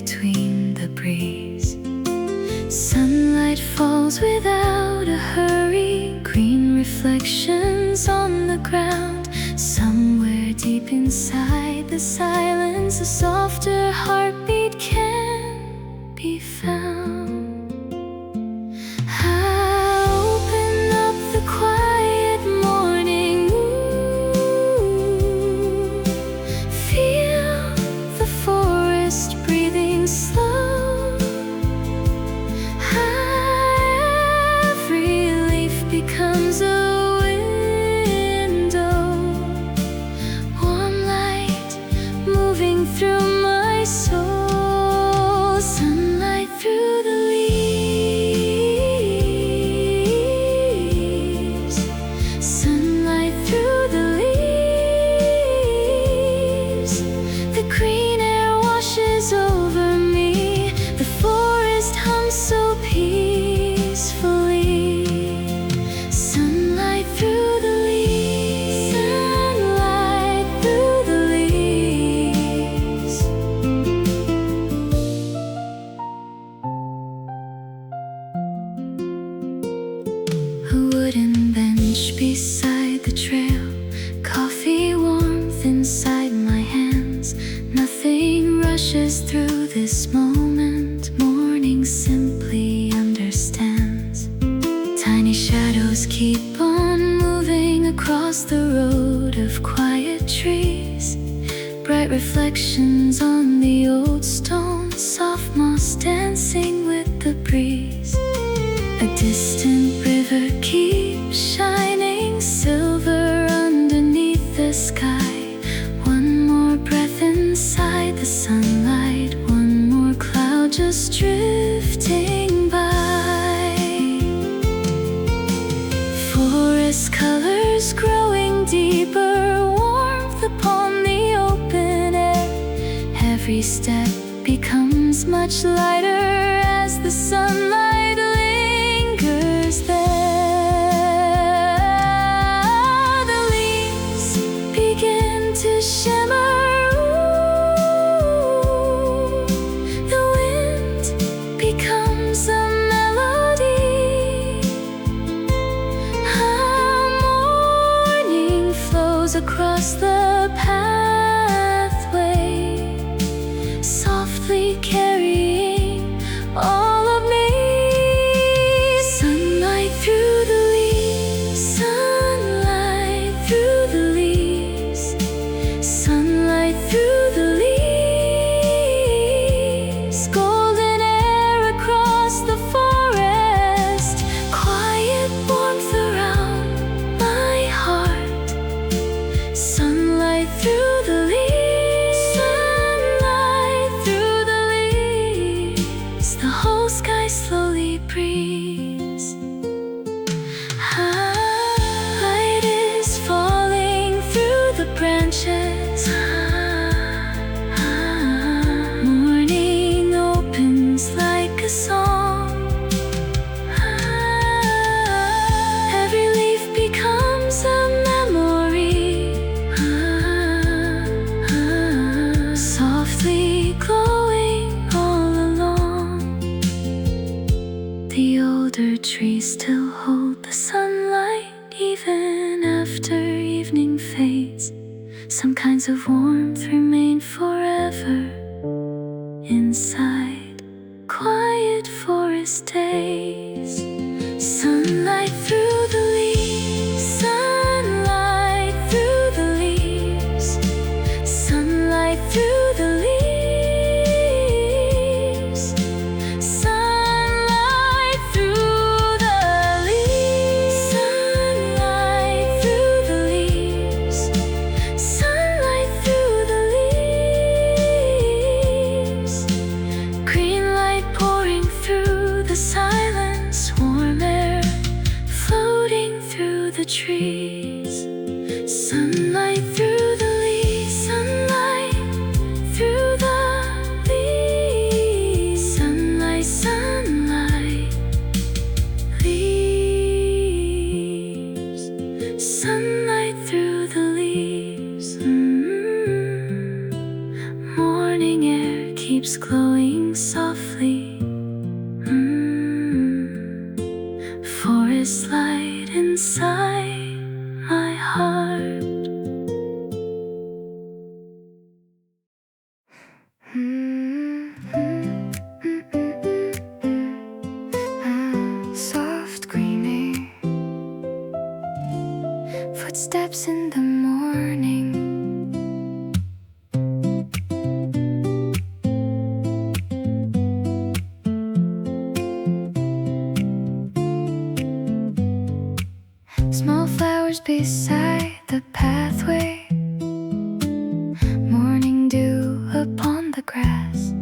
between the breeze. Sunlight falls without a hurry, green reflections on the ground. Somewhere deep inside the silence, a softer heartbeat can be found. I open up the quiet morning moon, feel the forest breathing slow. Every leaf becomes a window, warm light moving through my soul. Sunlight through the leaves, sunlight through the leaves. The green air washes over me, the forest hums so peacefully. Sunlight through the leaves, sunlight through the leaves. A wooden bench beside the trail, coffee warmth inside my hands. Nothing rushes through this moment, morning simply understands. Tiny shadows keep on moving across the road of quiet trees, bright reflections on the old stone, soft moss dancing with the breeze. A distant river keeps shining silver underneath the sky. One more breath inside the sunlight, one more cloud just drifting by. Forest colors growing deeper, warmth upon the open air. Every step becomes much lighter as the sunlight lingers there. The leaves begin to shimmer. Ooh, the wind becomes a melody. Morning flows across the pathway, softly carrying all of me. Sunlight through the leaves, sunlight through the leaves, sunlight through the leaves. Golden air across the forest, quiet warmth around my heart. Sunlight through the leaves, sunlight through the leaves. The whole sky slowly breathes. Light is falling through the branches. Morning opens like a song. Every leaf becomes a memory, softly glowing all along. The older trees still hold the sunlight even after evening fades. Some kinds of warmth remain forever inside quiet forest days. Sunlight through the leaves, sunlight through the leaves, sunlight through the leaves, sunlight through the leaves, sunlight through the leaves, sunlight through the leaves. Green light pouring through the silence, warm air floating through the trees. Sunlight through the leaves, sunlight through the leaves, sunlight, sunlight, leaves, sunlight through the leaves. Morning air keeps keeps glowing softly. Forest light inside my heart. Soft greening, footsteps in the morning. Small flowers beside the pathway, morning dew upon the grass,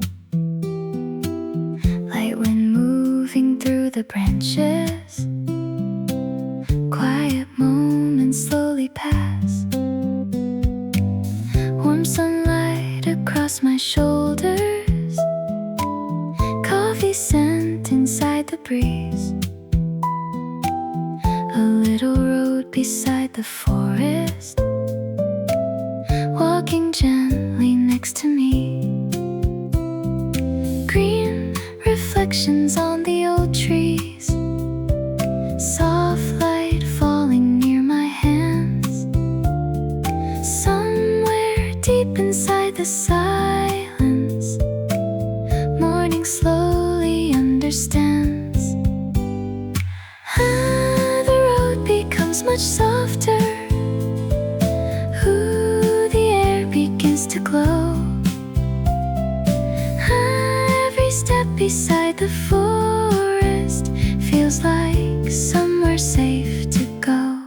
light wind moving through the branches, quiet moments slowly pass, warm sunlight across my shoulders, coffee scent inside the breeze, a little road beside the forest, walking gently next to me, green reflections on the old trees, soft light falling near my hands, somewhere deep inside the silence, morning slowly understands. The road becomes much softer, the air begins to glow, every step beside the forest feels like somewhere safe to go.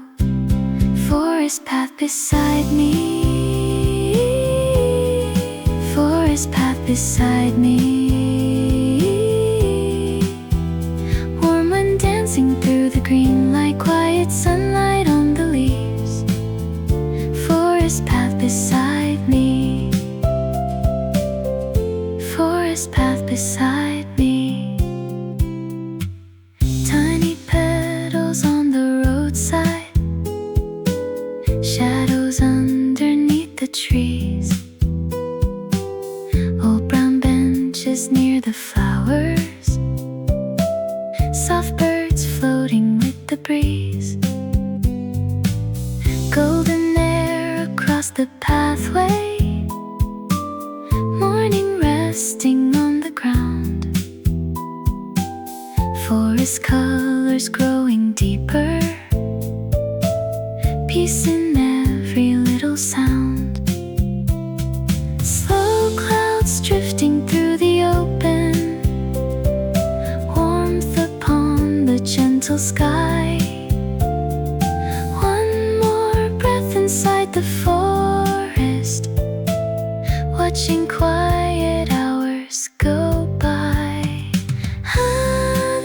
Forest path beside me, forest path beside me, warm wind dancing through the green light, quiet sunlight on the leaves, forest path beside me, forest path beside me. Tiny petals on the roadside, shadows underneath the trees, old brown benches near the flowers, soft birds floating with the breeze, golden air across the pathway, morning resting on the ground, forest colors growing deeper, peace in every little sound, slow clouds drifting through the open, warmth upon the gentle sky, one more breath inside the forest, watching quiet hours go by.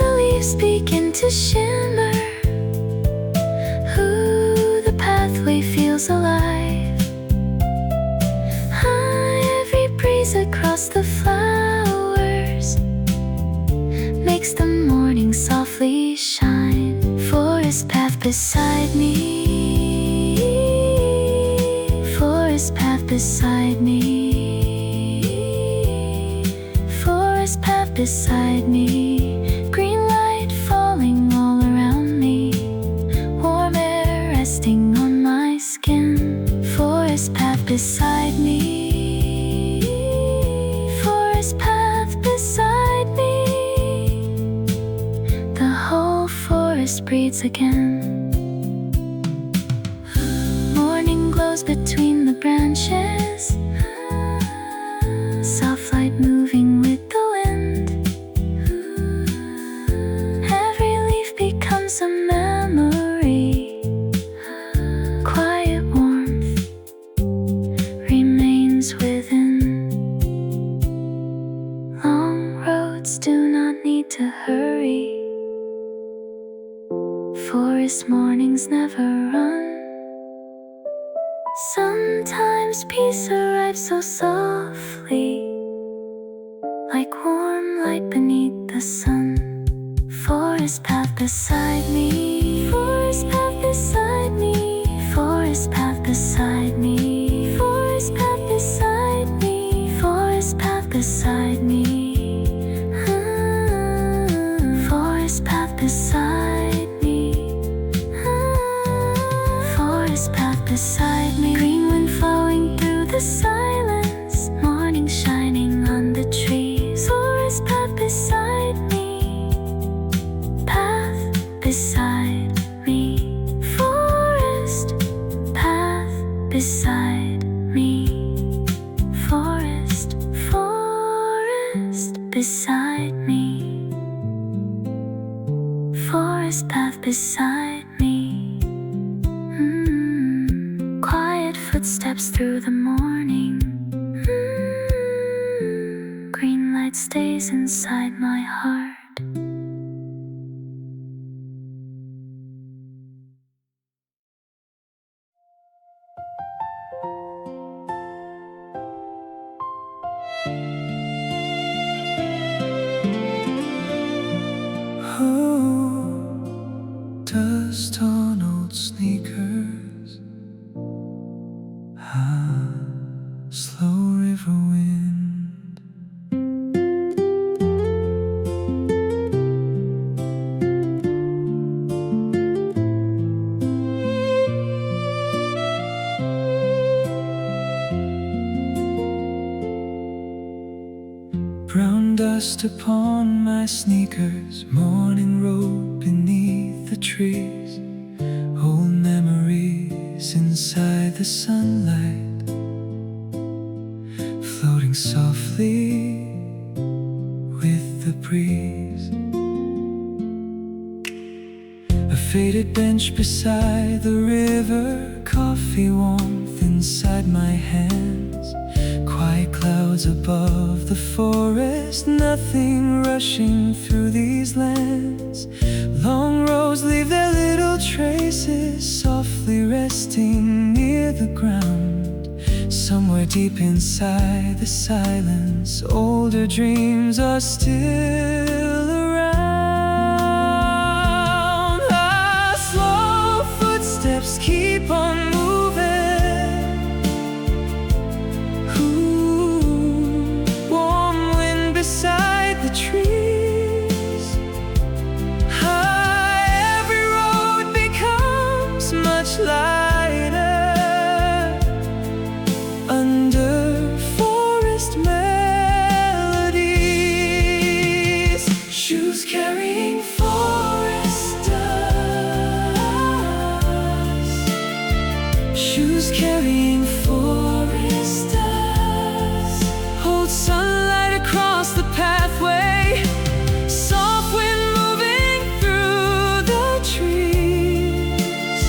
The leaves begin to shimmer, the pathway feels alive, every breeze across the flowers makes the morning softly shine. Forest path beside me, forest path beside me, forest path beside me, green light falling all around me, warm air resting on my skin, forest path beside me, forest path beside me, the whole forest breathes again. Morning glows between the branches, soft light moving with the wind, every leaf becomes a memory, quiet warmth remains within. Long roads do not need to hurry, forest mornings never run, sometimes peace arrives so softly, like warm light beneath the sun. Forest path beside me, forest path beside me, forest path beside me, forest path beside me, forest path beside me. beside me. Forest path beside me. Forest path beside me. Green wind flowing through the silence. Morning shining on the trees. Forest path beside me. Path beside me. Forest path beside me. Forest, forest beside me. Forest path beside me. Quiet footsteps through the morning. Green light stays inside my heart. Dust on old sneakers. Slow river wind. Brown dust upon my sneakers. Morning road beneath the trees. Old memories inside the sunlight, floating softly with the breeze. A faded bench beside the river. Coffee warmth inside my hands. Quiet clouds above the forest. Nothing rushing through these lands. Long roads leave their little traces, softly resting near the ground. Somewhere deep inside the silence, older dreams are still around. Slow footsteps keep on moving. Warm wind beside the trees. Every road becomes much lighter under forest melodies. Shoes carrying forest dust. Shoes carrying forest dust. Hold sunlight across the pathway. Soft wind moving through the trees.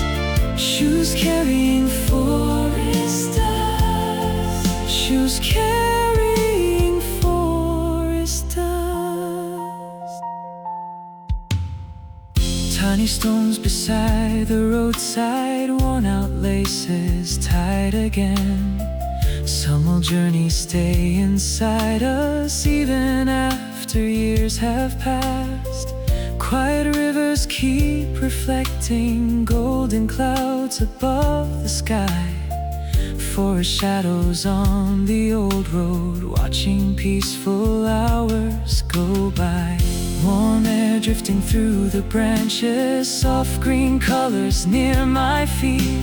Shoes carrying forest dust. Shoes carrying forest dust. Tiny stones beside the roadside. Worn out laces tied again. Some old journeys stay inside us even after years have passed. Quiet rivers keep reflecting golden clouds above the sky. Forest shadows on the old road, watching peaceful hours go by. Warm air drifting through the branches, soft green colors near my feet.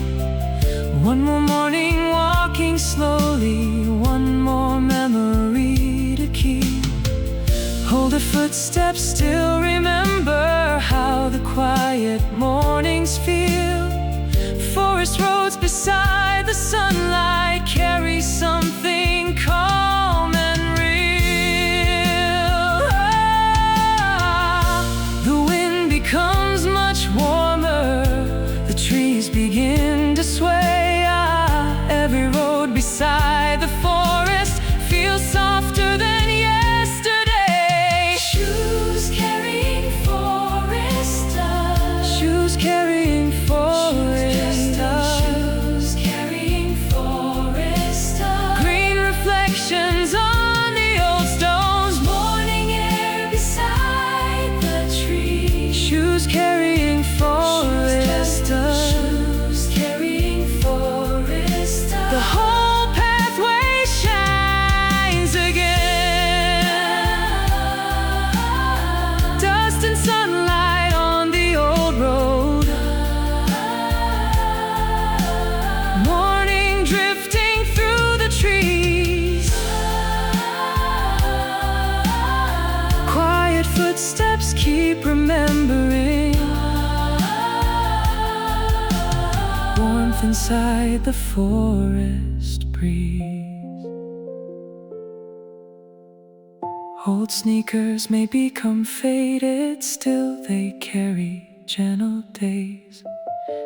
One more morning walking slowly, one more memory to keep. Older footsteps still remember how the quiet mornings feel. Forest roads beside the sunlight carry something calm and real. The wind becomes much warmer, the trees begin to sway. Every road beside the forest feels softer than yesterday. Shoes inside the forest breeze. Old sneakers may become faded, still they carry gentle days.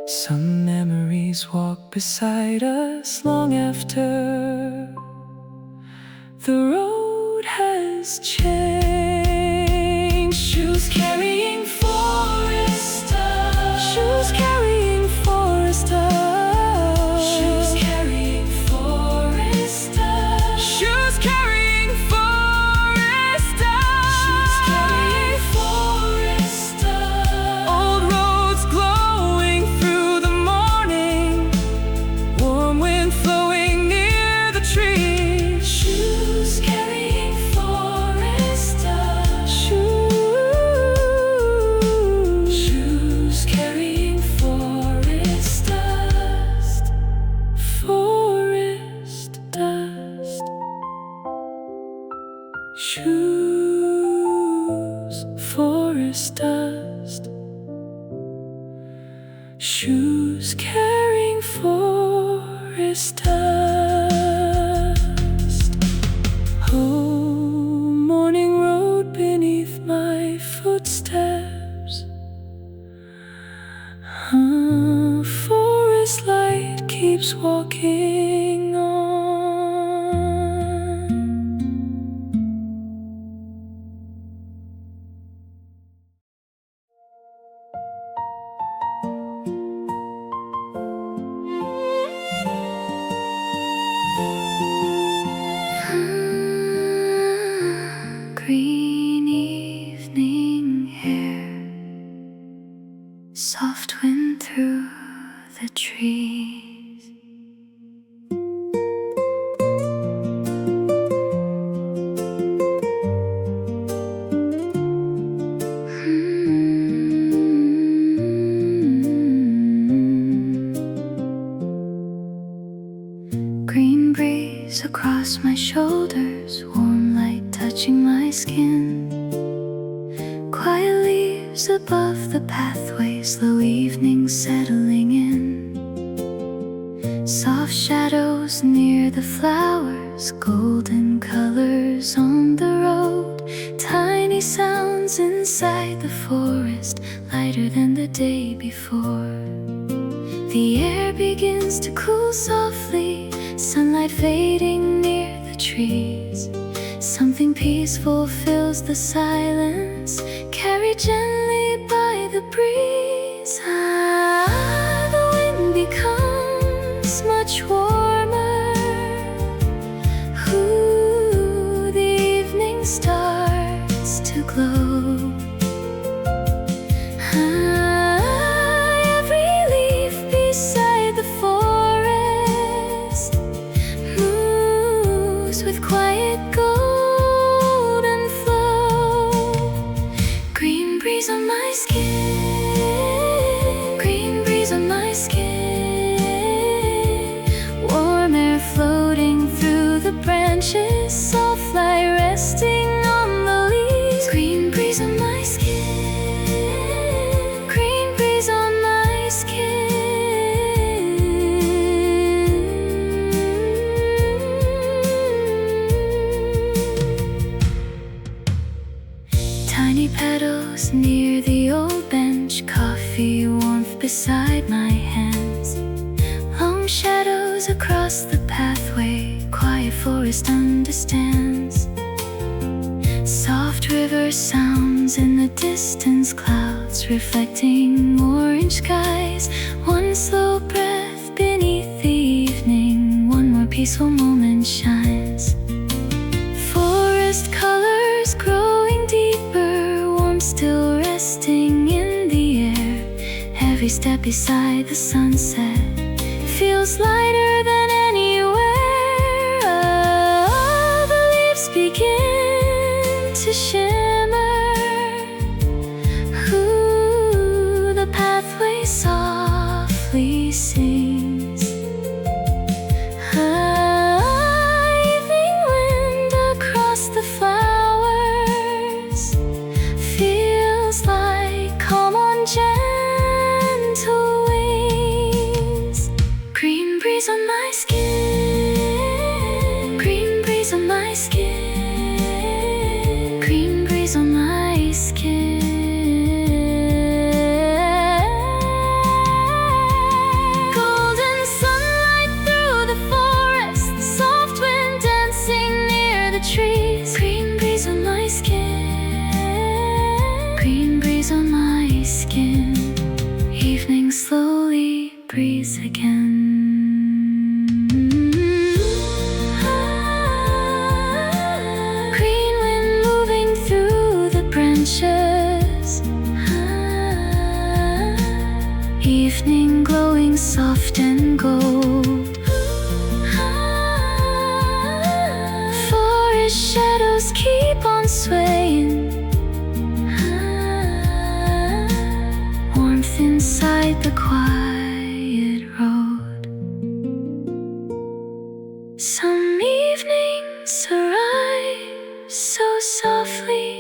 Some memories walk beside us long after the road has changed. Shoes carrying forest dust. Shoes carrying forest dust. Shoes carrying forest dust. Shoes carrying forest dust. Shoes carrying forest dust. Old roads glowing through the morning, warm wind flowing near the trees. Shoes carrying forest dust. Shoes carrying forest dust. Forest dust. Shoes, forest dust. Shoes carrying forest dust. Oh, morning road beneath my footsteps. Forest light keeps walking on. Green evening air, soft wind through the trees. Green breeze across my shoulders, warm light touching my skin. Quiet leaves above the pathway, slow evening settling in. Soft shadows near the flowers, golden colors on the road. Tiny sounds inside the forest, lighter than the day before. The air begins to cool softly, sunlight fading near the trees. Something peaceful fills the silence, carried gently by the breeze. The wind becomes much warmer. The evening starts to glow. Every leaf beside the forest moves with quiet golden flow. Green breeze on my skin, green breeze on my skin. Warm air floating through the branches, soft light resting on the leaves. Green breeze on my skin, green breeze on my skin. Tiny petals near the old bench, coffee warmth beside my hands. Long shadows across the pathway, quiet forest understands. Soft river sounds in the distance, clouds reflecting orange skies. One slow breath beneath the evening, one more peaceful moment shines. Forest colors growing deeper, warmth still resting in the air. Every step beside the sunset feels lighter than anywhere. The leaves begin to shimmer. The pathway softly sings. Evening wind across the flowers feels like calm on gentle wings. breeze on my skin. Golden sunlight through the forest, soft wind dancing near the trees. Green breeze on my skin. Green breeze on my skin. Evening slowly breathes again. Green wind moving through the branches. Evening glowing soft and gold. Forest shadows keep on swaying. Warmth inside the quiet road. Some evenings arrive so softly,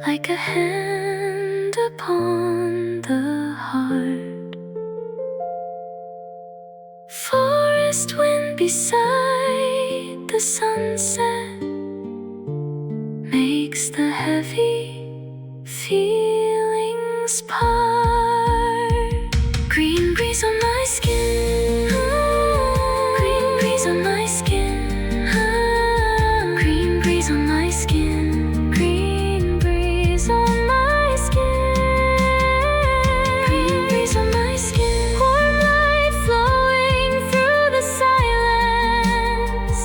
like a hand upon the heart. Forest wind beside the sunset makes the heavy feelings part. Green breeze on my skin. Green breeze on my skin. Green breeze on my skin. Green breeze on my skin. Green breeze on my skin. Warm light flowing through the silence.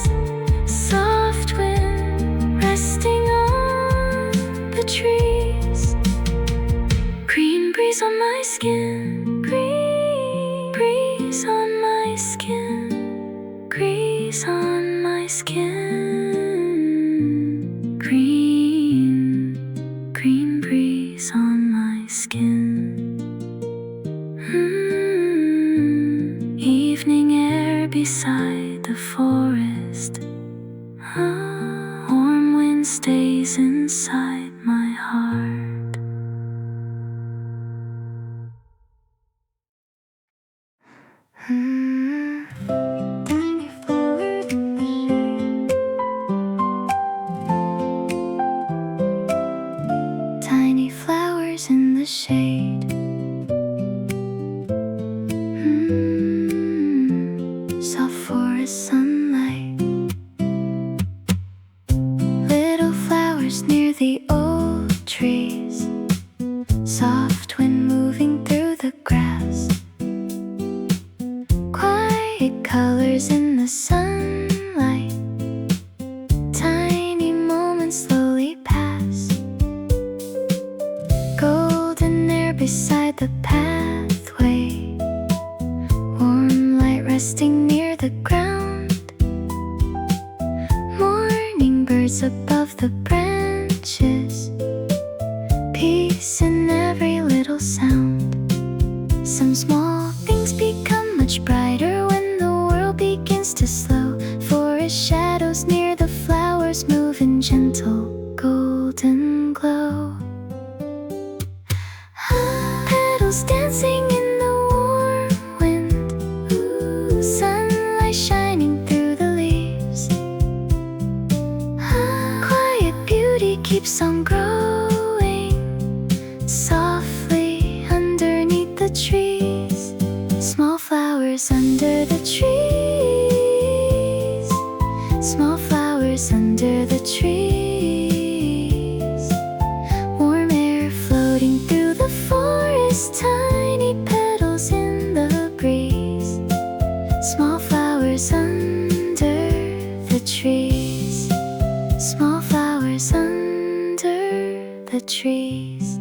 Soft wind resting on the trees. Green breeze on my skin. Green breeze on my skin. Breeze on my skin. Green breeze on my skin. Evening air beside the forest. Warm wind stays inside my heart. Tiny flowers in the shade. Soft forest sunlight. Little flowers near the old trees. Soft wind moving through the grass. Quiet colors in the sunlight. Tiny moments slowly pass. Golden air beside the pathway. Warm light resting near the ground. Morning birds above the branches. Peace in every little sound. Some small things become much brighter when the world begins to slow. Forest shadows near the flowers move in gentle golden glow. Petals dancing in the warm wind. Sunlight shining through the leaves. Quiet beauty keeps on growing softly underneath the trees. Small flowers under the trees. Small flowers under the trees. Warm air floating through the forest. Tiny petals in the breeze. Small flowers under the trees. Small flowers under the trees.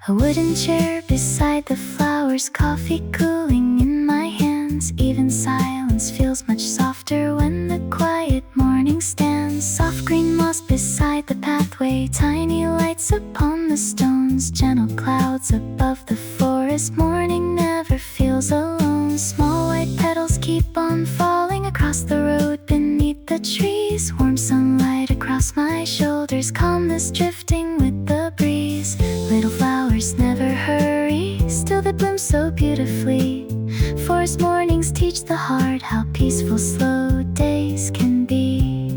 A wooden chair beside the flowers, coffee cooling in my hands. Even silence feels much softer when the quiet morning stands. Soft green moss beside the pathway, tiny lights upon the stones. Gentle clouds above the forest, morning never feels alone. Small white petals keep on falling across the road beneath the trees. Warm sunlight across my shoulders, calmness drifting with the breeze. Little flowers never hurry, still they bloom so beautifully. Forest mornings teach the heart how peaceful slow days can be.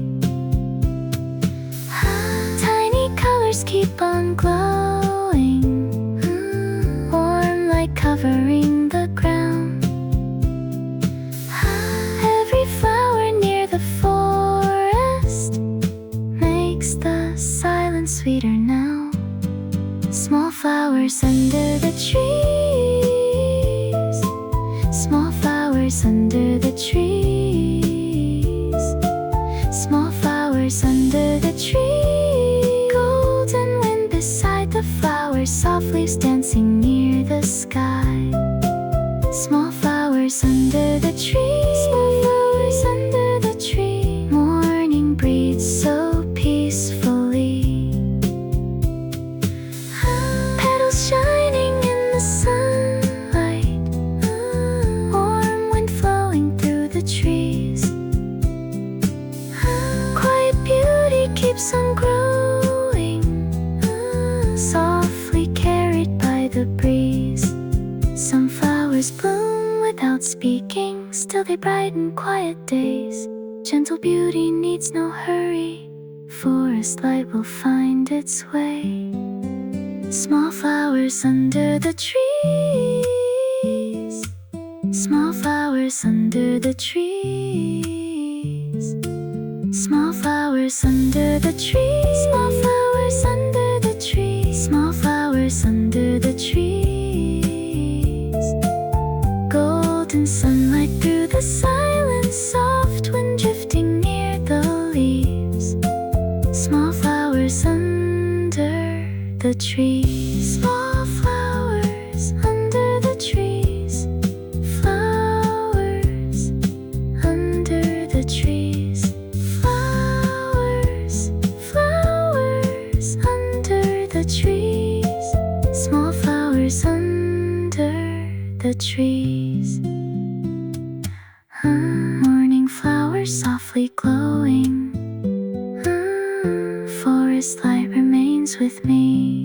flowers under the trees, small flowers under the trees, small flowers under the trees. Golden wind beside the flowers, soft leaves dancing near the sky. Small flowers under the trees, small flowers under the tree. Morning breathes so peacefully, petals shining in the sunlight, warm wind flowing through the trees. Quiet beauty keeps on growing, softly carried by the breeze. Some flowers bloom without speaking, still they brighten quiet days. Gentle beauty needs no hurry, forest light will find its way. Small flowers under the trees, small flowers under the trees, small flowers under the trees, small flowers under the trees, small flowers under the trees. Golden sunlight through the silence, soft wind drifting near the leaves. Small flowers under the trees, small flowers under the trees, flowers under the trees, flowers, flowers under the trees, small flowers under the trees. Morning flowers softly glowing, forest light remains with me.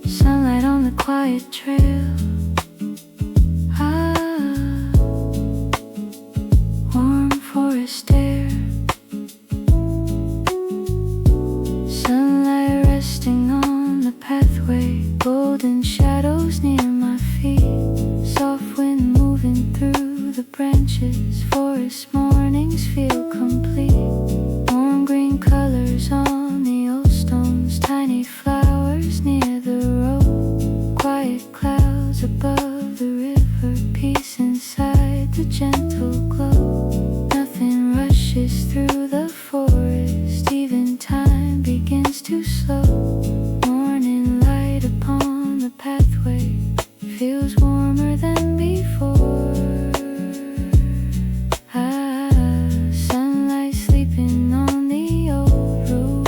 Sunlight on the quiet trail, warm forest air, sunlight resting on the pathway, golden shadows near my feet, soft wind moving through the branches, forest mornings feel complete, warm green colors on the old stones, tiny flowers near the road, quiet clouds above the river, peace inside the gentle glow. Nothing rushes through the forest, even time begins to slow. Morning light upon the pathway feels warmer than before. Sunlight sleeping on the old road,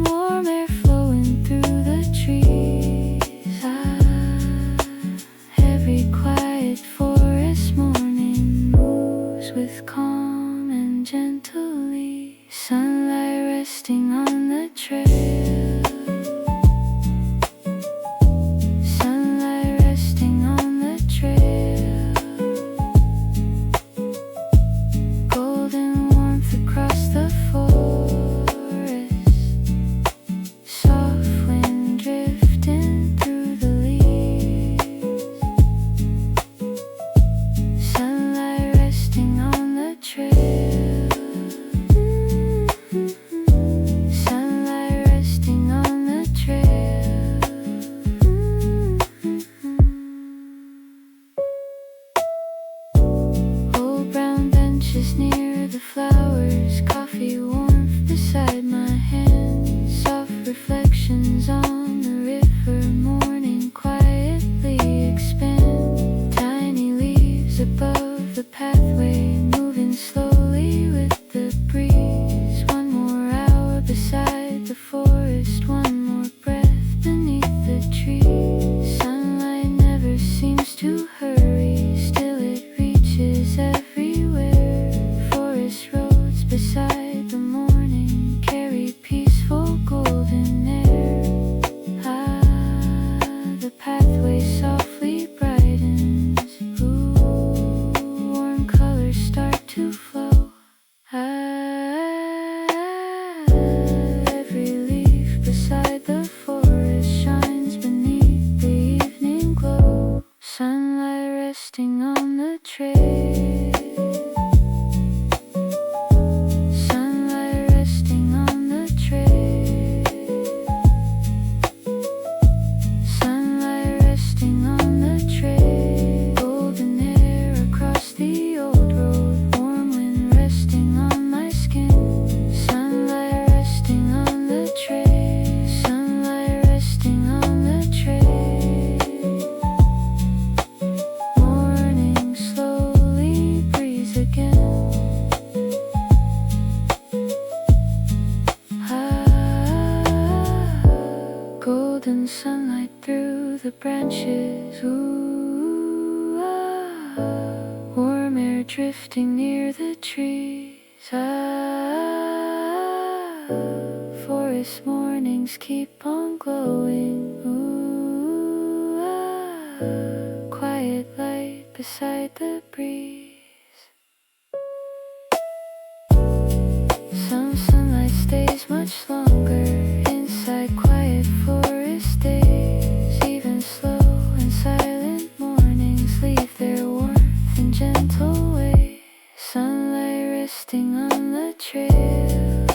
warm air flowing through the trees. Every quiet forest morning moves with calm and gently. Sunlight resting on the trail, sunlight resting on the trail, golden warmth across the forest, soft wind drifting through the leaves. Sunlight resting on the trail, sunlight resting on the trail. Old brown benches near the flowers, coffee warmth beside my hand, soft reflections on the river, morning quietly expand, tiny leaves above the pathway, moving slowly with the breeze. One more hour beside the forest, one more breath beneath the trees. Sunlight never seems to hurry, still it reaches everywhere. Forest roads beside the morning carry peaceful golden air. The pathway softly brightens. Ooh. resting on the trail. Sunlight resting on the trail. Sunlight resting on the trail. Golden air across the old road. Warm wind resting on my skin. Sunlight resting on the trail. Sunlight resting on the trail. Morning slowly breeze again. Golden sunlight through the branches. Ooh, warm air drifting near the trees. Forest mornings keep on glowing. Ooh, quiet light beside the breeze. Some sunlight stays much longer inside quiet forest days. Even slow and silent mornings leave their warmth in gentle ways. Sunlight resting on the trail.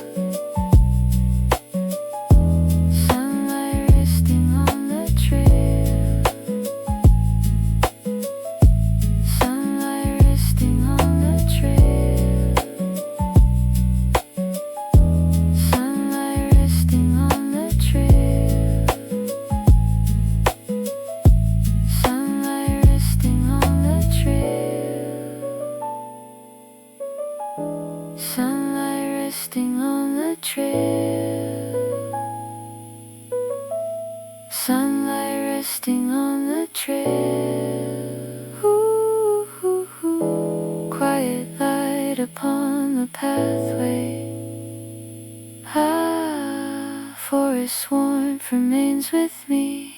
Sunlight resting on the trail. Sunlight resting on the trail. Sunlight resting on the trail. Sunlight resting on the trail. Sunlight resting on the trail. Sunlight resting on the trail. Ooh, ooh, ooh. Quiet light upon the pathway. Forest warmth remains with me.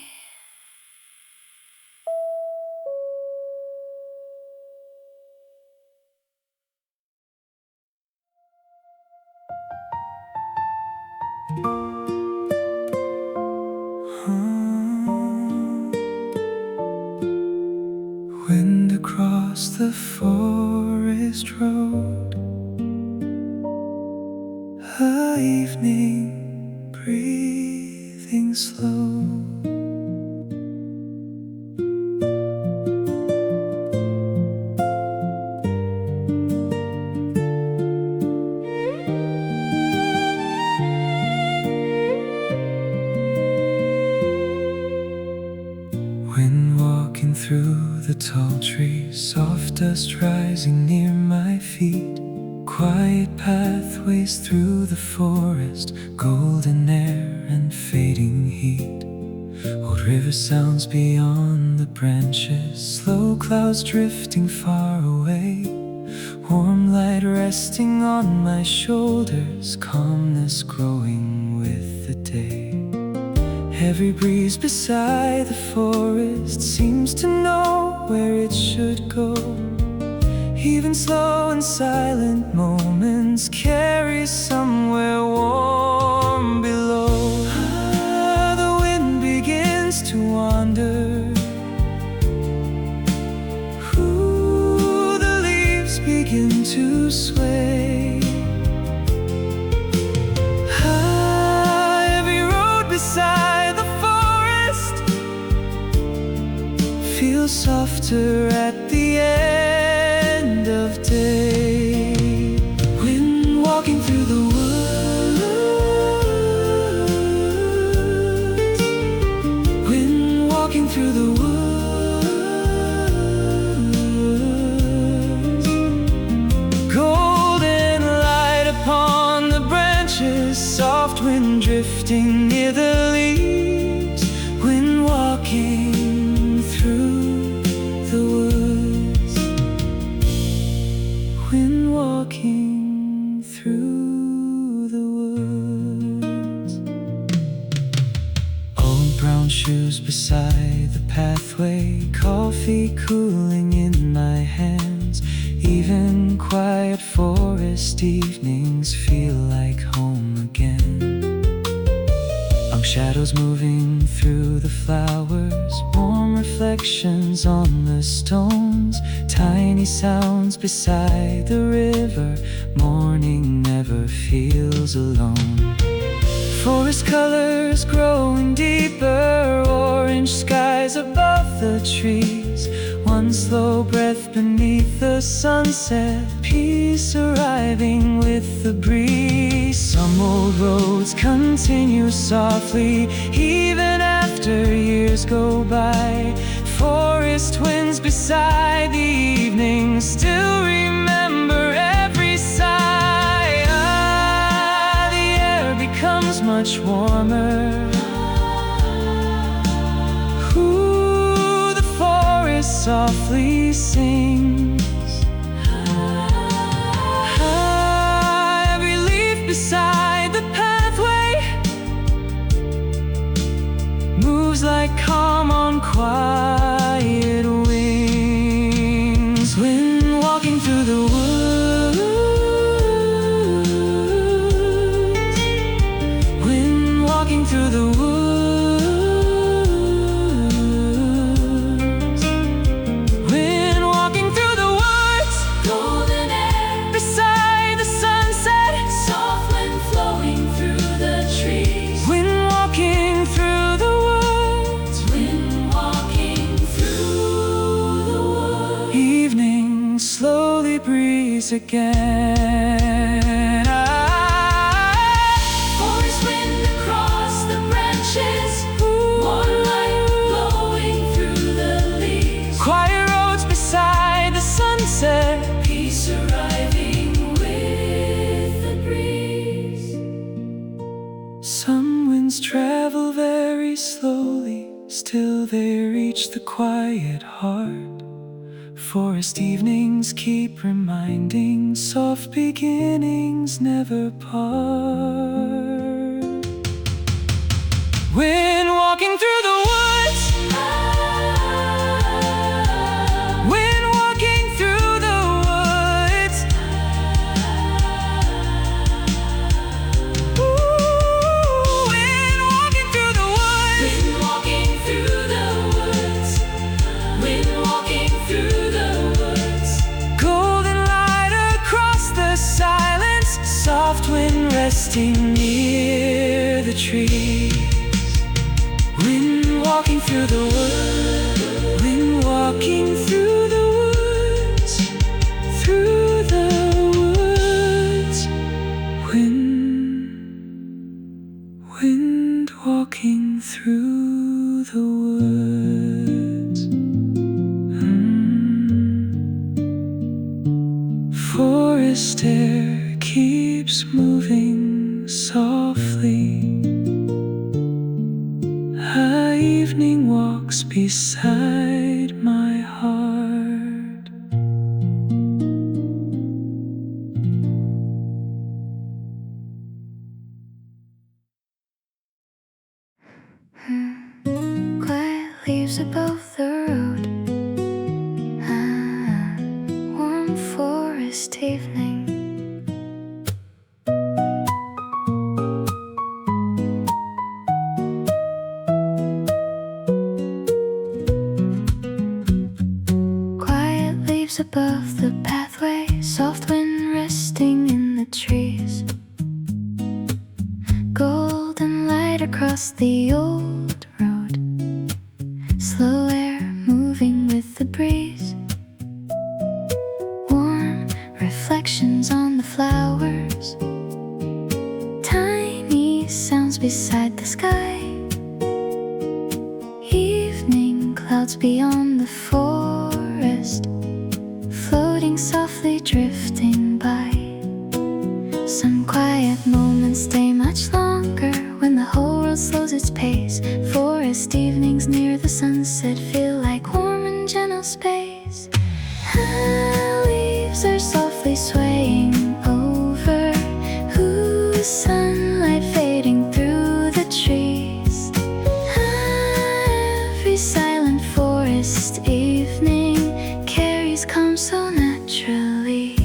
Wind across the forest road, a evening breathing slow. When walking through the tall trees, soft dust rising near my feet, quiet pathways through the forest, golden air and fading heat. Old river sounds beyond the branches, slow clouds drifting far away, warm light resting on my shoulders, calmness growing with the day. Every breeze beside the forest seems to know where it should go. Even slow and silent moments carry somewhere warm below. The wind begins to wander. Ooh, the leaves begin to sway. Every road beside the forest feels softer at the end of day. When walking through the woods, when walking through the woods, golden light upon the branches, soft wind drifting near the leaves. When walking through the woods, when walking through the woods. Old brown shoes beside the pathway, coffee cooling in my hands. Even quiet forest evenings feel like home again. Shadows moving through the flowers, warm reflections on the stone. songs, tiny sounds beside the river. Morning never feels alone. Forest colors growing deeper, orange skies above the trees. One slow breath beneath the sunset, peace arriving with the breeze. Some old roads continue softly, even after years go by. Forest winds beside the evening still remember every sigh. The air becomes much warmer. The forest softly sings. Every leaf beside the pathway moves like calm on quiet wings. When walking through the woods, when walking through the woods, when walking through the woods, Golden air beside the sunset, soft wind flowing through the trees. when walking through the woods, When walking through the woods, evening slowly breeze again. forest wind across the branches, more light blowing through the leaves. Quiet roads beside the sunset, Peace arriving with the breeze. some winds travel very slowly, still they reach the quiet heart. Forest evenings keep reminding, soft beginnings never part. When walking through the woods, when walking through the woods, ooh, when walking through the woods, When walking through the woods, when walking through the woods, golden light across the silence, soft wind resting near the trees. When walking through the woods, when walking through the woods, through the woods, wind walking through the woods. Forest air keeps moving softly. Evening walks beside my heart. Quiet leaves above the road. Warm forest evening. Quiet leaves above the pathway, soft wind resting in the trees. Golden light across the old road, slow air moving with the breeze. Warm reflections on the flowers, tiny sounds beside the sky. Evening clouds beyond the forest, floating softly, drifting by. Some quiet moments stay much longer when the whole world slows its pace. Forest evenings near the sunset feel like warm and gentle space. Leaves are softly swaying over, sunlight fading through the trees. Every silent forest evening carries calm so naturally.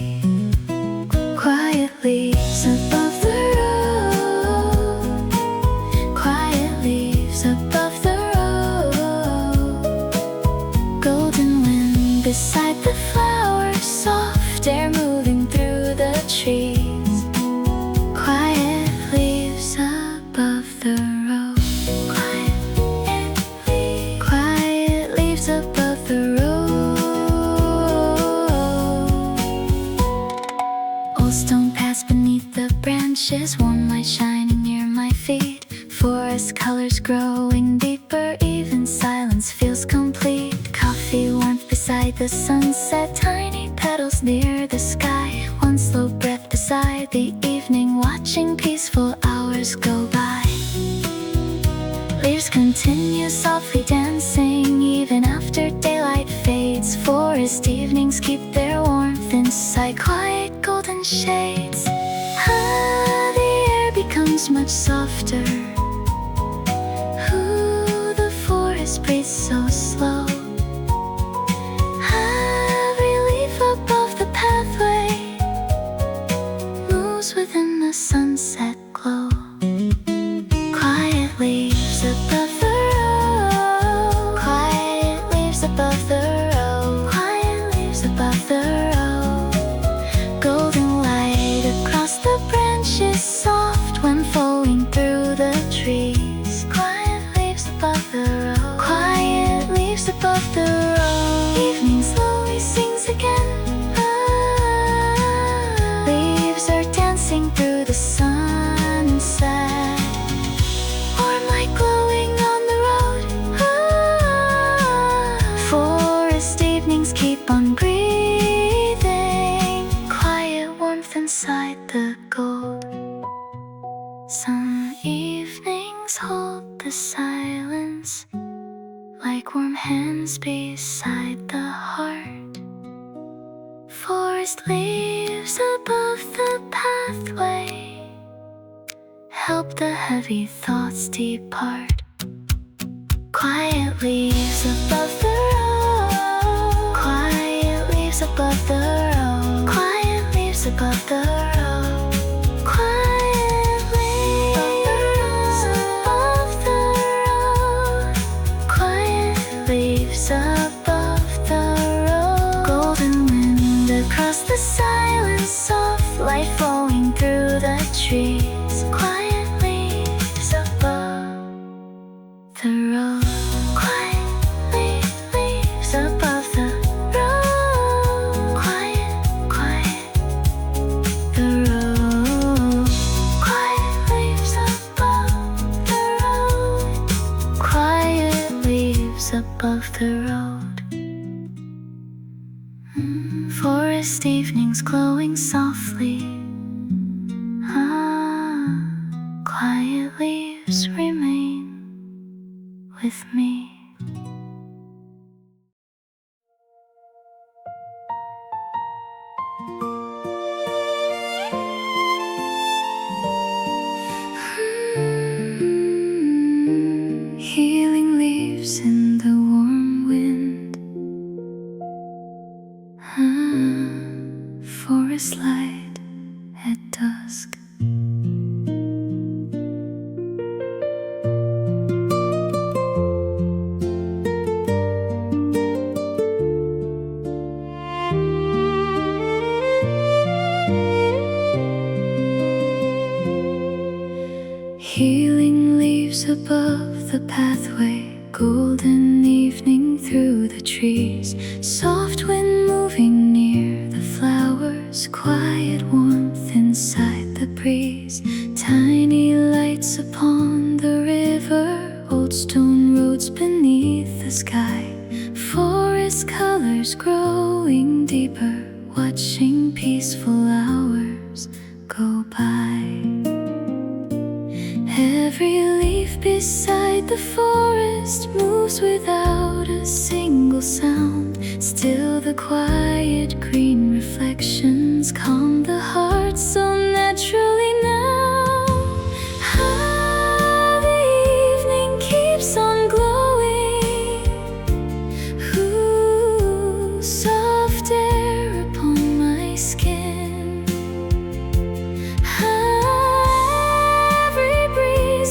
Quiet leaves above the road, quiet leaves above the road, golden wind beside beside the flowers, soft air moving through the trees, quiet leaves above the road. Quiet leaves above the road. Old stone paths beneath the branches, warm light shining near my feet, forest colors growing deeper, even silence feels complete. Coffee warmth beside the sunset, tiny petals near the sky, one slow breath beside the evening, watching peaceful hours go by. Leaves continue softly dancing even after daylight fades, forest evenings keep their warmth inside quiet golden shades. The air becomes much softer. The forest breathes so slow. Every leaf above the pathway moves within the sunset glow. Quiet leaves above the road. Quiet leaves above the road. Quiet leaves above the road. Golden light across the branches, soft when flowing through the trees. Quiet leaves above the road. Quiet leaves above the road. Evening slowly sings again. Leaves are dancing through the sunset, warm light glowing on the road. Forest evenings keep on breathing, quiet warmth inside the gold. Some evenings hold the silence, like warm hands beside the heart. Forest leaves above the pathway help the heavy thoughts depart. Quiet leaves above the road. Quiet leaves above the road. Quiet leaves above the road. Quiet leaves above the road. Quiet leaves above the road. Golden wind across the silence, soft light flowing through the trees. Quiet leaves above the road. Quiet leaves above the road. Quiet the road. Quiet leaves above the road. Quiet leaves above the road. Forest evenings glowing softly. Quiet leaves remain with me. Healing leaves in the warm wind. Forest light at dusk. Healing leaves above the pathway, golden evening through the trees, soft wind moving near the flowers, quiet warmth inside the breeze, tiny lights upon the river, old stone roads beneath the sky, forest colors growing deeper, watching peaceful hours go by. Every leaf beside the forest moves without a single sound. Still the quiet green reflections calm the heart so naturally now. The evening keeps on glowing. Soft air upon my skin.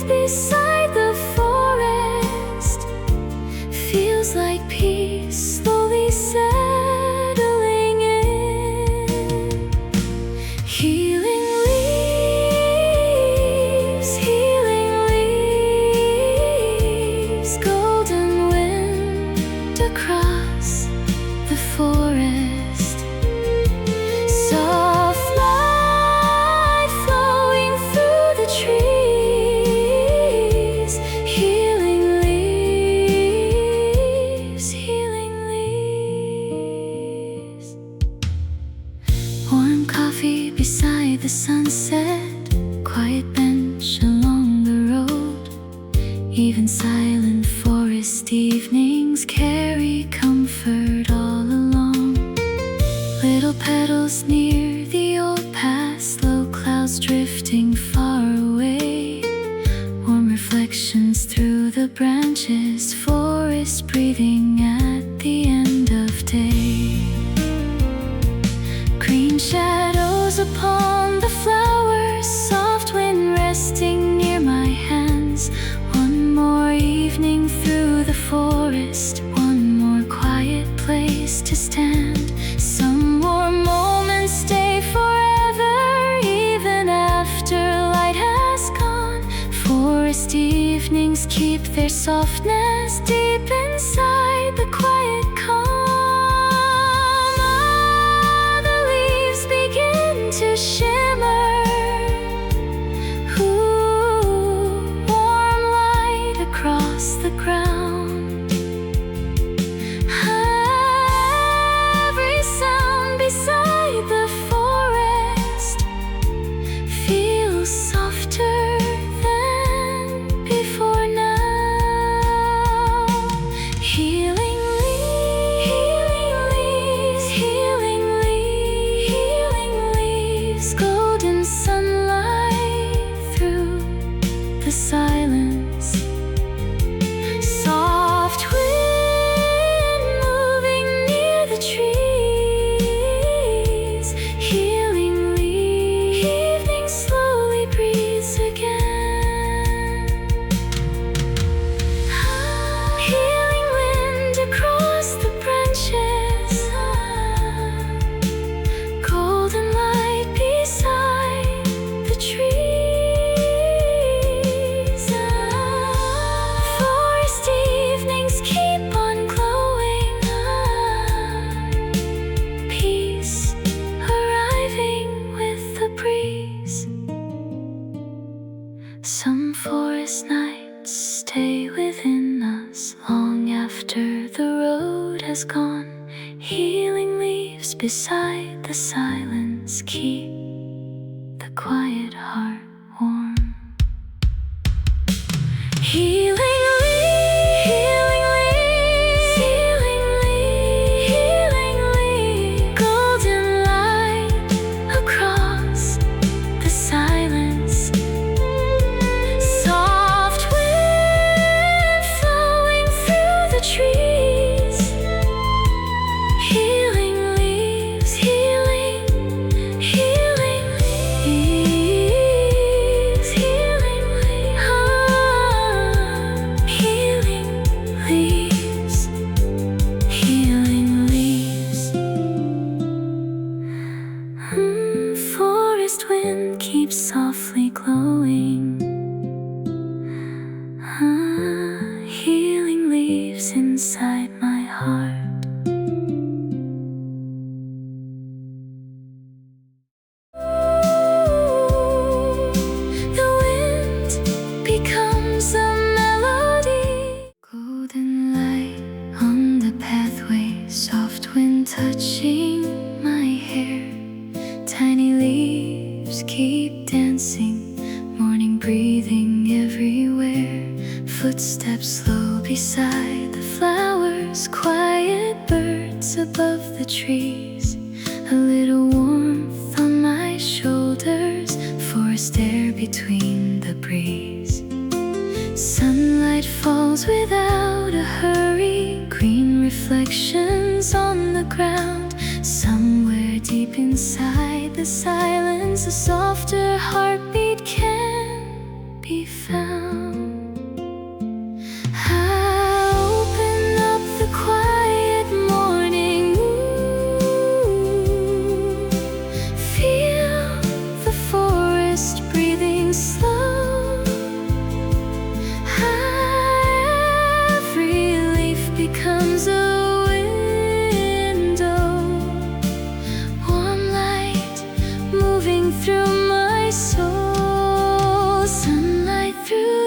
Beside the forest feels like peace slowly setting beside the sunset, quiet bench along the road. Even silent forest evenings carry comfort all along. Little petals near the old path, slow clouds drifting far away. Warm reflections through the branches, forest breathing at the end of day. Green shadows upon the flowers, soft wind resting near my hands. One more evening through the forest, one more quiet place to stand. Some more moments stay forever, even after light has gone. Forest evenings keep their softness deep inside the quiet calm. The leaves begin to shimmer. Ooh, warm light across the ground. Every sound beside the forest feels softer than before now. Healing leaves, healing leaves, healing leaves, golden sunlight through the silence. Soft wind moving near the trees. Healing leaves, evening slowly breathes again. Healing wind across the branches. Golden light beside the trees. Forest evenings keep on glowing. Peace arriving with the breeze. Some forest nights stay within us long after the road has gone. Healing leaves beside the silence keep the quiet heart warm. Healing leaves, healing leaves, healing leaves, healing leaves, golden light across the silence. Soft wind flowing through the trees. Healing leaves, healing, healing leaves, healing leaves, healing leaves, healing leaves. Forest wind keeps softly glowing. Healing leaves inside my heart. The wind becomes a melody. Golden light on the pathway, soft wind touching my hair. Tiny leaves keep dancing, morning breathing everywhere. Footsteps slow beside the flowers, quiet birds above the trees. A little warmth on my shoulders, forest air between the breeze. Sunlight falls without a hurry, green reflections on the ground. Somewhere deep inside the silence, a softer heartbeat can be found. Open up the quiet morning moon. Feel the forest breathing slow. Every leaf becomes a window. Warm moving through my soul, sunlight through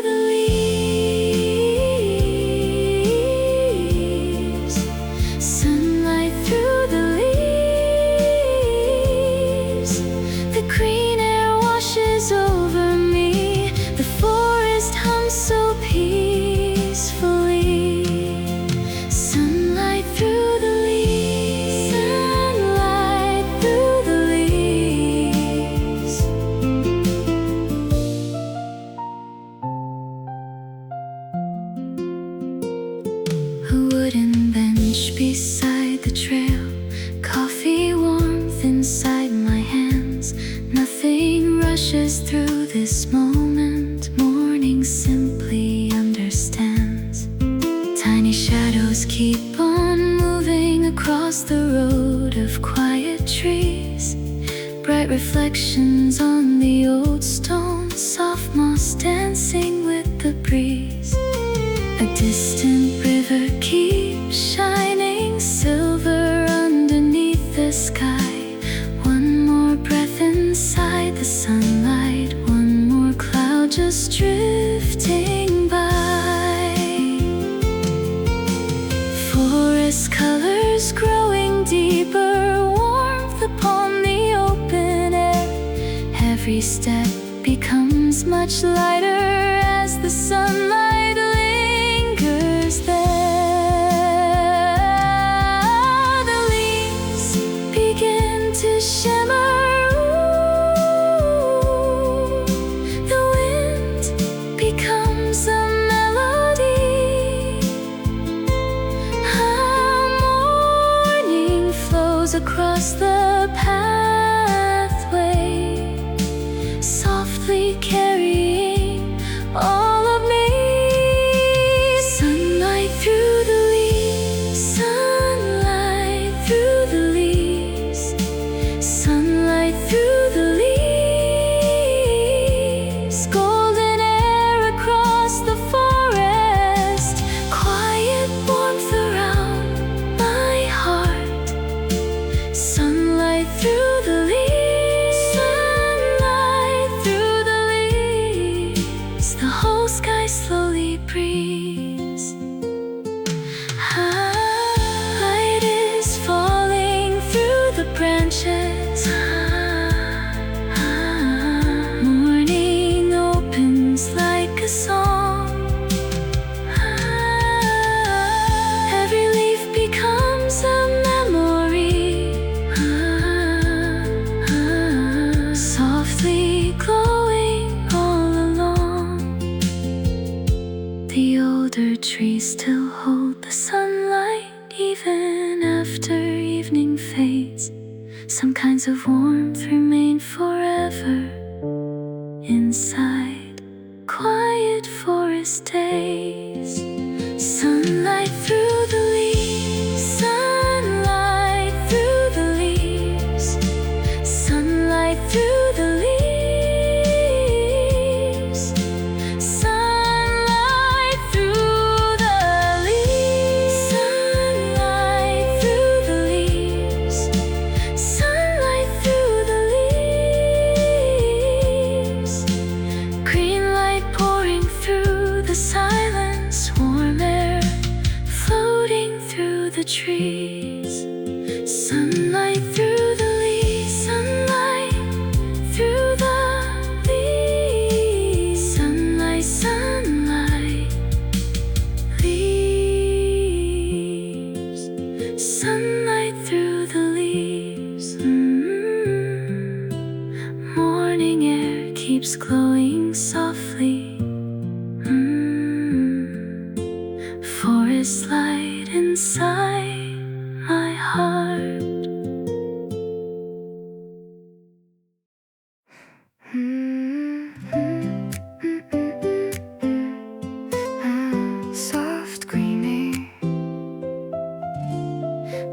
this moment, morning simply understands. Tiny shadows keep on moving across the road of quiet trees. Bright reflections on the old stone, soft moss dancing with the breeze. A distant river keeps shining silver underneath the sky. One more breath inside the sunlight, one more cloud just drifting by. Forest colors growing deeper, warmth upon the open air. Every step becomes much lighter as the sunlight lingers there. The leaves begin to shimmer. Ooh, the wind becomes a melody. Morning flows across the pathway, softly carrying all of me. Sunlight through the leaves, sunlight through the leaves, sunlight through the leaves. Golden air across the forest, quiet warmth around my heart. Sunlight through the leaves, sunlight through the leaves. The whole sky slowly breathes. Light is falling through the branches. Morning opens like a song. Every leaf becomes a memory, softly glowing all along. The older trees still hold the sunlight even after evening fades. Some kinds of warmth remain forever inside quiet forest days. Sunlight through the leaves, sunlight through the leaves, sunlight through the leaves, sunlight through the leaves, sunlight through the leaves, sunlight through the leaves. Green light pouring through the silence, warm air floating through the trees. Sunlight through the leaves, sunlight through the leaves, sunlight, sunlight, leaves, sunlight through the leaves. Morning air keeps glowing softly. Forest light inside my heart. Soft green air,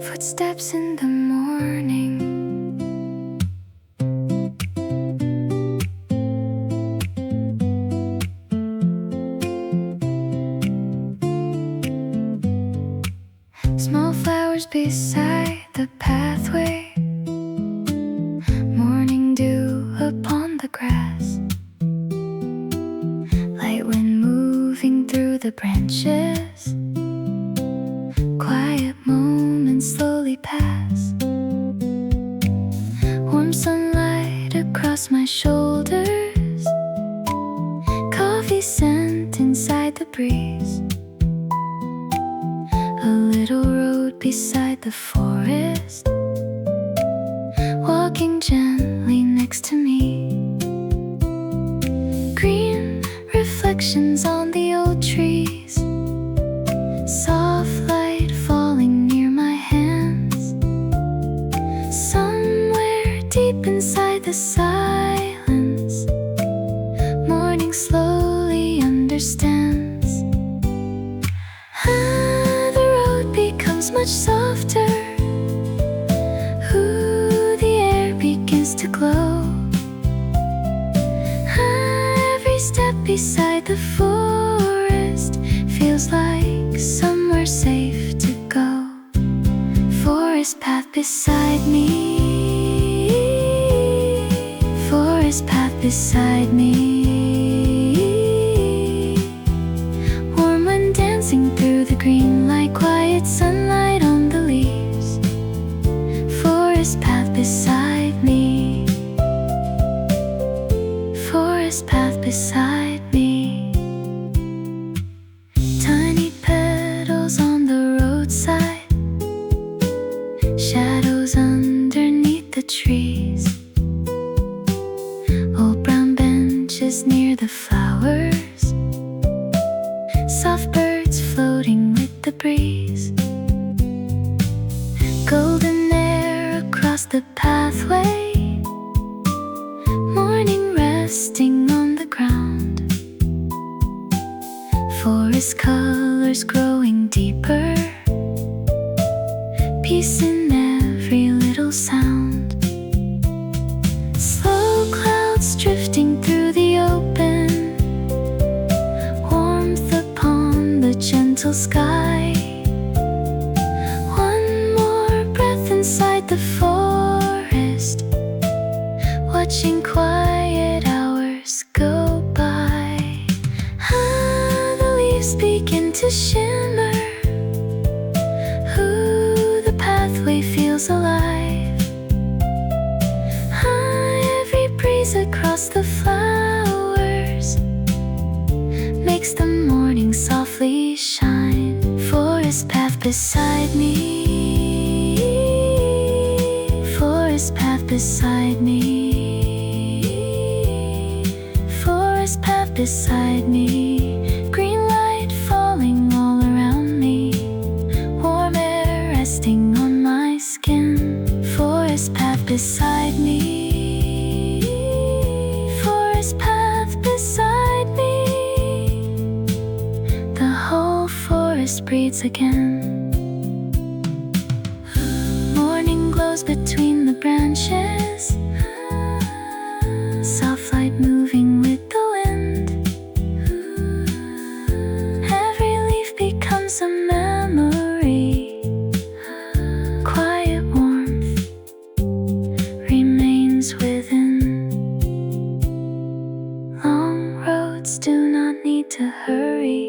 footsteps in the morning. Small flowers beside the pathway, morning dew upon the grass, light wind moving through the branches. Quiet moments slowly pass, warm sunlight across my shoulders, coffee scent inside the breeze. A little road beside the forest, walking gently next to me. Green reflections on the old trees, soft light falling near my hands. Somewhere deep inside the silence, much softer. Ooh, the air begins to glow. Every step beside the forest feels like somewhere safe to go. Forest path beside me, forest path beside me. Warm wind dancing through the green like quiet sunlight on the leaves. Forest path beside me, forest path beside me. Tiny petals on the roadside, shadows underneath the trees. Old brown benches near the flowers, soft birds floating with the breeze. Golden air across the pathway, morning resting on the ground. Forest colors growing deeper, peace in every little sound. Slow clouds drifting through the open, warmth upon the gentle sky. One more breath inside the forest, watching quiet hours go by. The leaves begin to shimmer. Ooh, the pathway feels alive. Every breeze across the flowers makes the morning softly shine. Forest path beside me, forest path beside me, forest path beside me. Green light falling all around me, warm air resting on my skin. Forest path beside me, forest path beside me. The whole forest breathes again. Morning glows between the branches, soft light moving with the wind. Every leaf becomes a memory, quiet warmth remains within. Long roads do not need to hurry,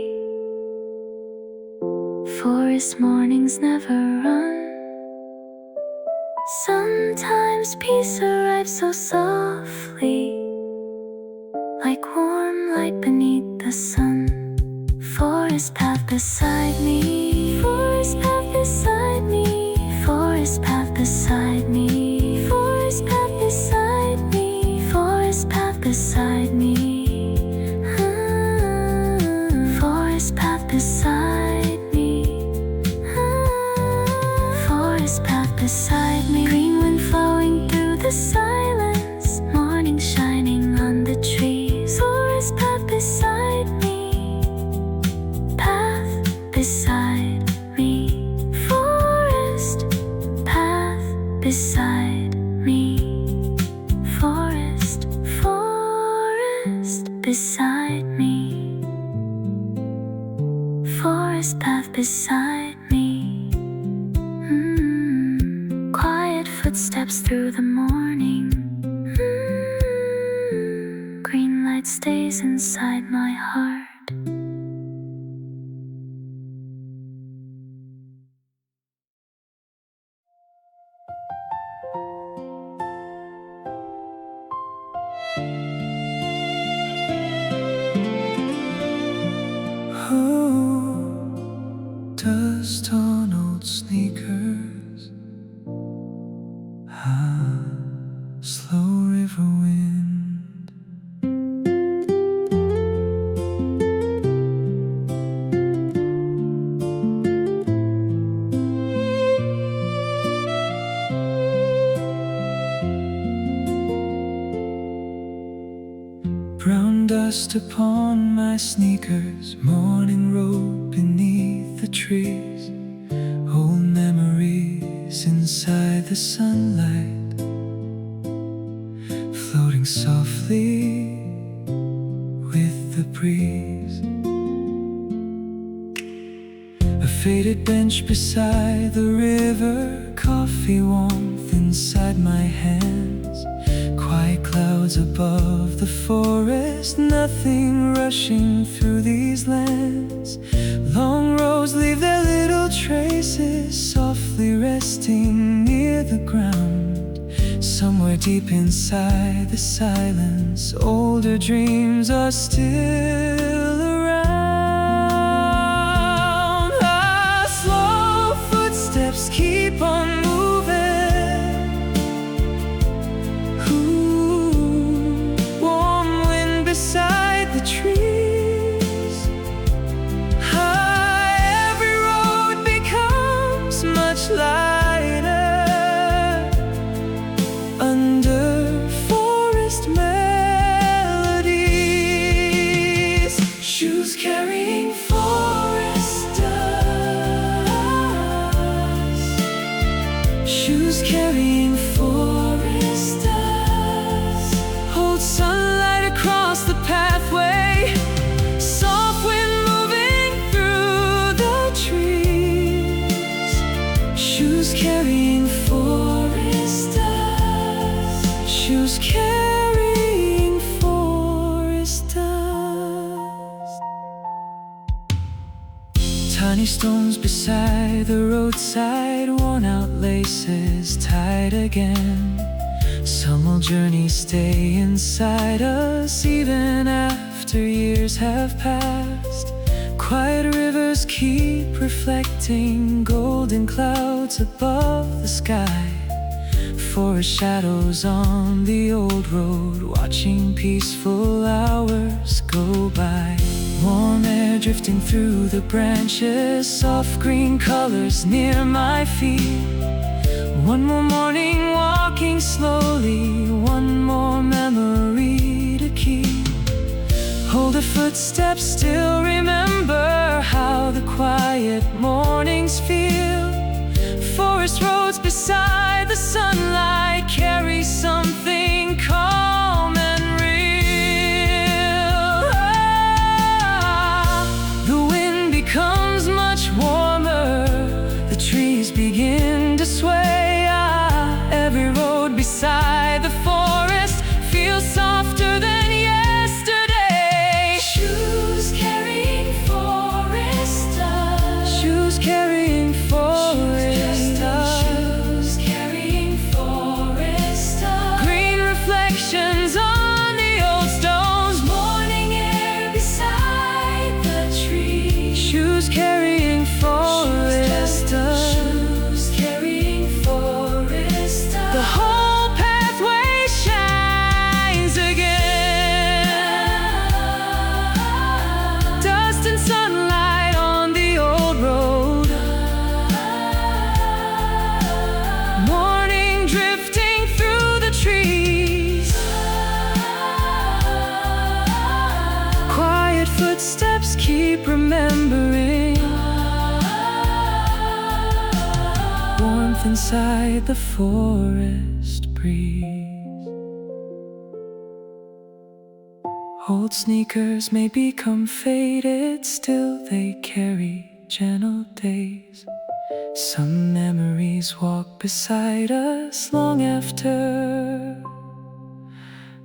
forest mornings never run. Sometimes peace arrives so softly, like warm light beneath the sun. Forest path beside me, forest path beside me, forest path beside me, forest path beside me, forest path beside me. Forest path beside me, forest path beside me. Green wind flowing through the silence, morning shining on the trees. Forest path beside me, path beside me, forest path beside me, forest, forest beside me, forest path beside me. Quiet footsteps through the morning. Green light stays inside my heart. Oh, dust on old sneakers, slow river wind. Brown dust upon my sneakers, morning road beneath the trees. Old memories inside the sunlight, floating softly with the breeze. A faded bench beside the river, coffee warmth inside my hands, quiet clouds above the forest, nothing rushing through these lands. Long roads leave their little traces, softly resting near the ground. Somewhere deep inside the silence, older dreams are still around. Ah, slow footsteps keep on moving. Ooh, warm wind beside the trees. Lighter under forest melodies, shoes carrying forest dust, shoes carrying forest dust. Hold sunlight across the pathway, soft wind moving through the trees. Shoes carrying forest dust, shoes carrying forest dust. Tiny stones beside the roadside, worn out laces tied again. Some old journeys stay inside us even after years have passed. Quiet rivers keep reflecting golden clouds above the sky. Forest shadows on the old road, watching peaceful hours go by. Warm air drifting through the branches, soft green colors near my feet. One more morning walking slowly, one more memory to keep. Older footsteps still remember how the quiet mornings feel. Forest roads beside the sunlight carry something calm and real. Ah, the wind becomes much warmer, the trees begin to sway. Ah, every road beside the forest feels softer than yesterday. Shoes carrying forest dust, shoes carrying forest dust, shoes carrying forest dust. Green reflections on the old stones, morning air beside the tree. Shoes carrying forest dust, shoes carrying forest dust. The whole pathway shines again. Dust and sunlight on the old road, morning drifting through the trees. Quiet footsteps keep remembering. Warmth inside the forest breeze. Old sneakers may become faded, still they carry gentle days. Some memories walk beside us long after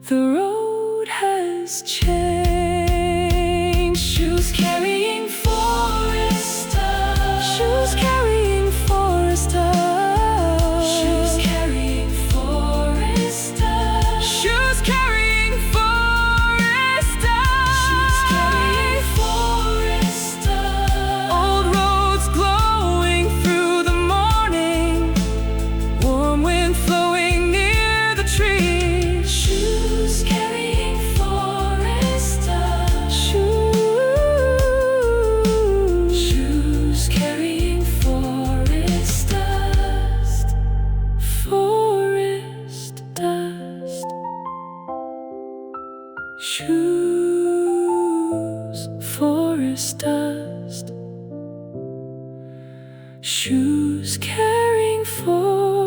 the road has changed. Shoes carrying forest dust, shoes carrying forest dust, shoes carrying forest dust, shoes carrying forest dust, shoes carrying forest dust. Old roads glowing through the morning, warm wind flowing near the trees. Shoes carrying forest dust, shoes carrying forest dust, forest dust. Shoes, forest dust, shoes carrying forest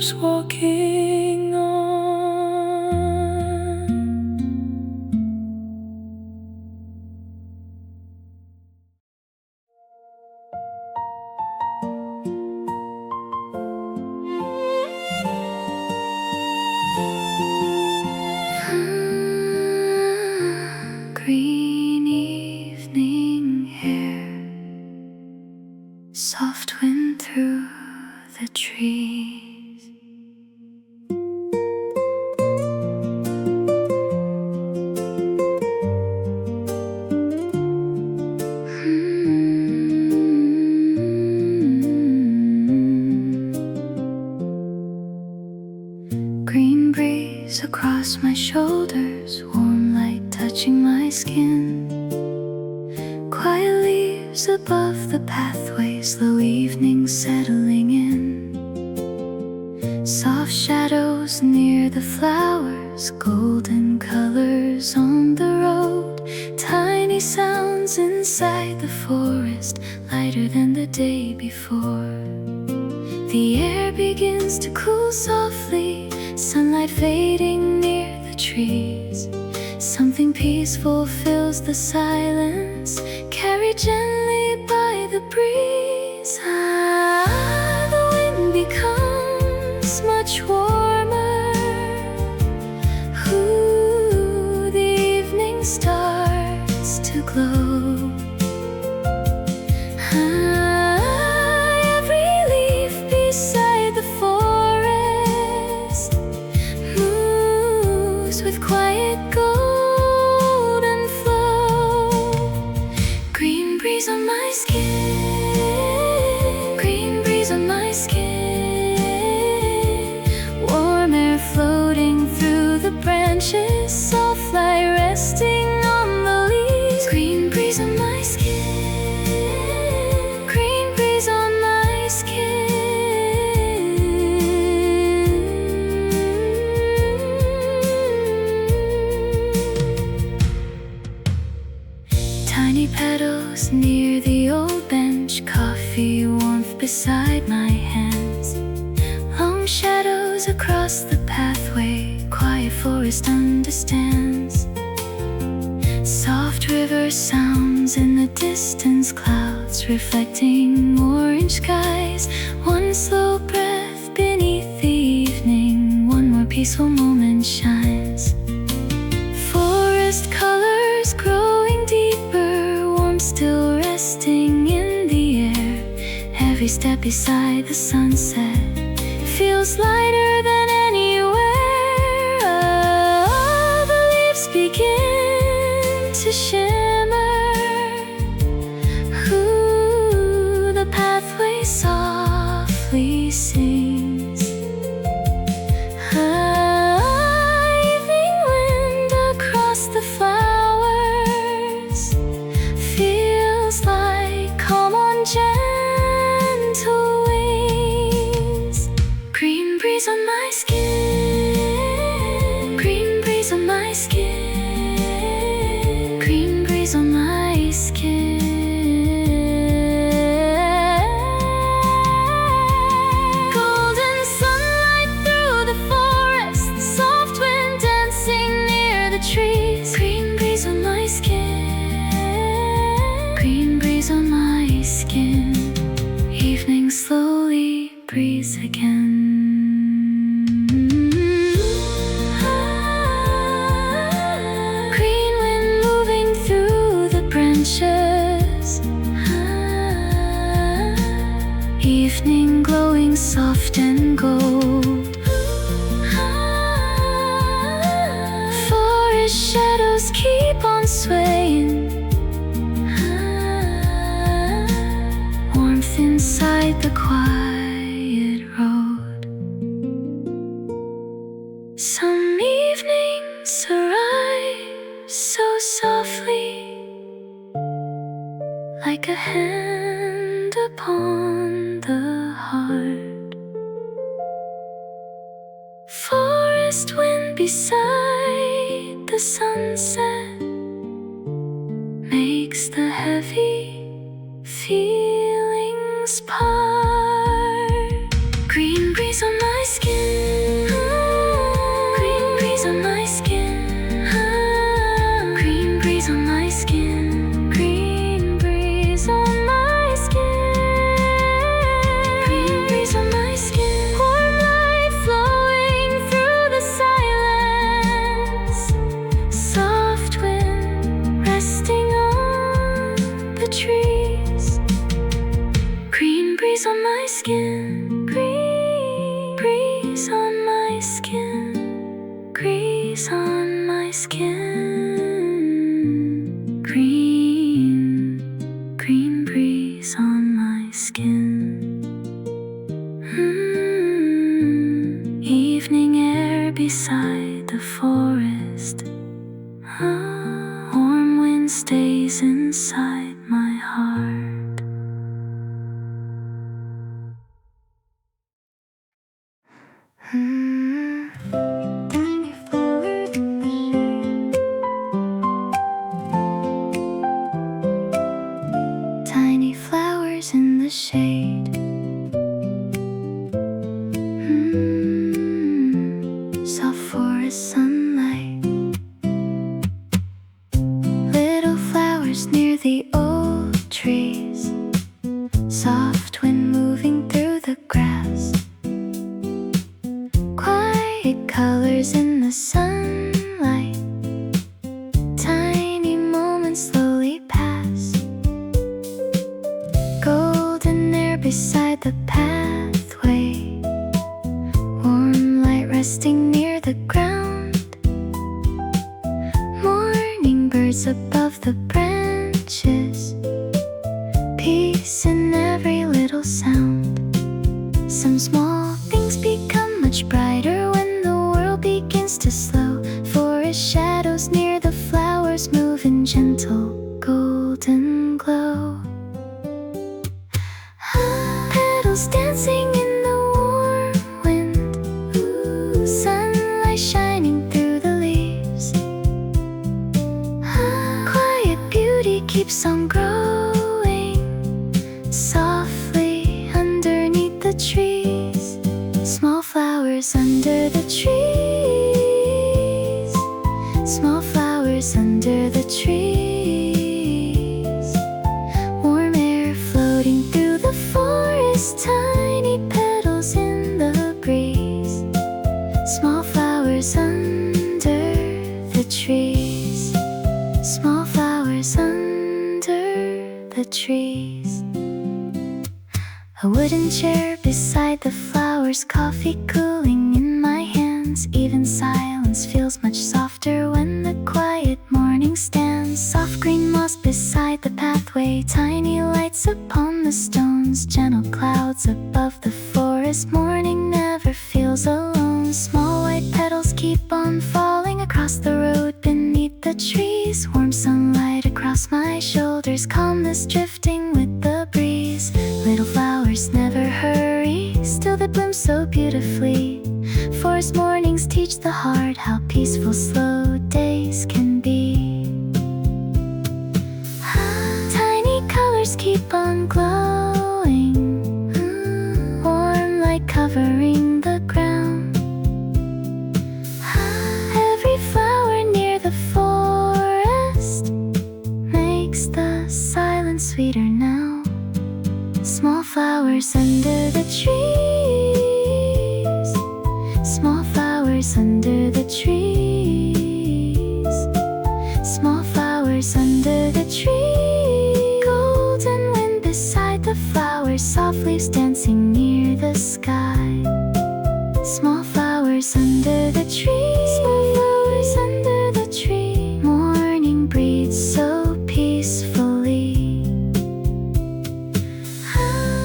keeps walking on. Green evening air, soft wind through the trees. Green breeze across my shoulders, warm light touching my skin. Quiet leaves above the pathway, slow evening settling in. Soft shadows near the flowers, golden colors on the road. Tiny sounds inside the forest, lighter than the day before. The air begins to cool softly, sunlight fading near the trees. Something peaceful fills the silence, carried gently by the breeze. The wind becomes much warmer. The evening starts to glow. Every leaf beside the forest moves with quiet golden flow. Green breeze on my skin, green breeze on my skin. Warm air floating through the branches, soft light resting on the leaves. Green breeze on my skin, green breeze on my skin. Tiny petals near the old bench, coffee warmth beside my hands. Long shadows across the pathway, quiet forest understands. Soft river sounds in the distance, clouds reflecting orange skies. One slow breath beneath the evening, one more peaceful moment shines. Forest colors growing deeper, warmth still resting in the air. Every step beside the sunset feels lighter than anywhere. The leaves begin to shimmer. The pathway softly sings. Evening wind across the flowers feels like calm on gentle wings. Green breeze on my skin, green breeze on my skin, green breeze on my skin. Golden sunlight through the forest, soft wind dancing near the trees. Green breeze on my skin, green breeze on my skin. Evening slowly breeze again. Green wind moving through the branches. Evening glowing soft and gold. Forest shadows keep on swaying. Warmth inside the quiet road. Some evenings arrive so softly, like a hand upon the heart. Forest wind beside the sunset makes the heavy feelings part. Green breeze on my skin, breeze on my skin. Green breeze on my skin. Green breeze on my skin. Green breeze on my skin. Warm light flowing through the silence. Soft wind resting on the trees. Green breeze on my skin. Green breeze on my skin. Breeze on my skin. Green breeze on my skin. Evening air beside the forest. Warm wind stays inside my heart. Tiny flowers in the shade. Soft forest sunlight. Little flowers near the old trees. Soft wind moving through the grass. Quiet colors in the sunlight. Tiny moments slowly pass. Golden air beside the pathway. Warm light resting near the ground. Morning birds above the branches. Peace in every little sound. Some small things become much brighter when the world begins to slow. Forest shadows near the flowers move in gentle golden glow. Petals dancing in the warm wind. Sunlight shining through the leaves. Quiet beauty keeps on growing softly underneath the trees. Small flowers under the trees. Small flowers under the trees. Warm air floating through the forest. Tiny petals in the breeze. Small flowers under the trees. Small flowers under the trees. A wooden chair beside the flowers. Coffee cooling in my hands. Even silence feels much softer when the quiet morning stands. Soft green moss beside the pathway. Tiny lights upon the stones. Gentle clouds above the forest. Morning never feels alone. Small white petals keep on falling across the road beneath the trees. Warm sunlight across my shoulders. Calmness drifting with the breeze. Little flowers never hurry. Still they bloom so beautifully. Forest mornings teach the heart how peaceful slow days can be. Tiny colors keep on glowing. Warm light covering the ground. Every flower near the forest makes the silence sweeter now. Small flowers under the trees. Small flowers under the trees. Small flowers under the trees. Golden wind beside the flowers. Soft leaves dancing near the sky. Small flowers under the trees. Small flowers under the tree. Morning breathes so peacefully.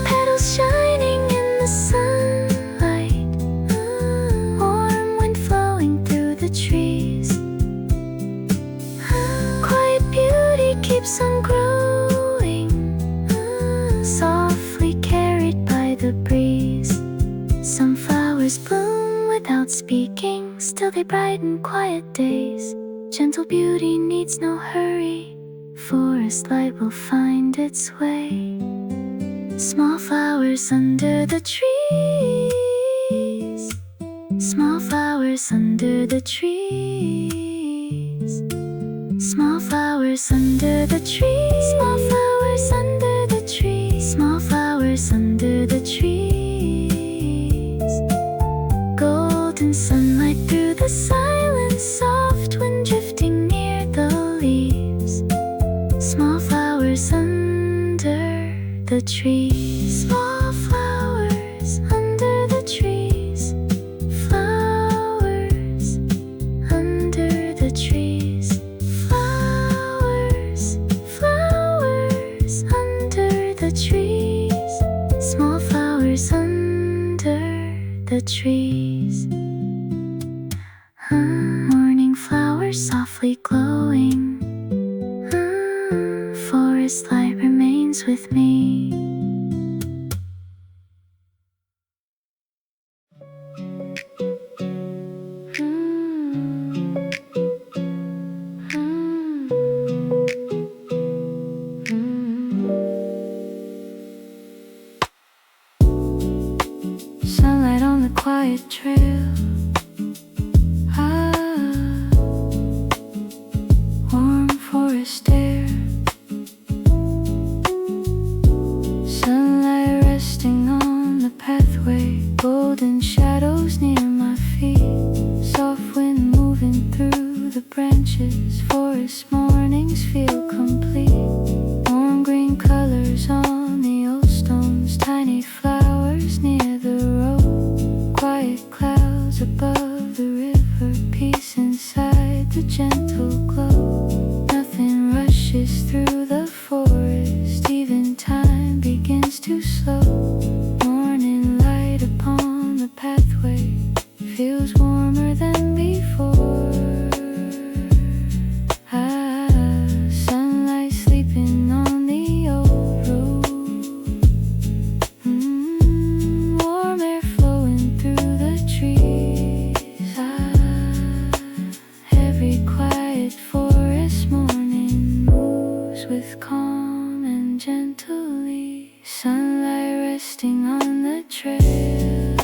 Petals shining in the sunlight. Warm wind flowing through the trees. Quiet beauty keeps on growing, softly carried by the breeze. Some flowers bloom without speaking. Still they brighten quiet days. Gentle beauty needs no hurry. Forest light will find its way. Small flowers under the trees. Small flowers flowers under the trees. Small flowers under the trees. Small flowers under the trees. Small flowers under the trees. Golden sunlight through the silence. Soft wind drifting near the leaves. Small flowers under the trees. Small flowers under the trees. Flowers under the trees. Flowers, flowers under the trees. Small flowers under the trees. Morning flowers softly glowing. Forest light remains with me. Sunlight on the quiet trail. Warm forest air. Sunlight resting on the pathway. Golden shadows near my feet. Soft wind moving through the branches. Forest mornings feel complete. Warm green colors on the old stones. Tiny flowers near the road. Quiet clouds above the river. Peace inside the gentle glow. Nothing rushes through the forest. Even time begins to slow. Morning light upon the pathway feels warmer than before. Sunlight sleeping on the old road. Warm air flowing through the trees. Every quiet forest morning moves with calm and gently. Sunlight resting on the trail.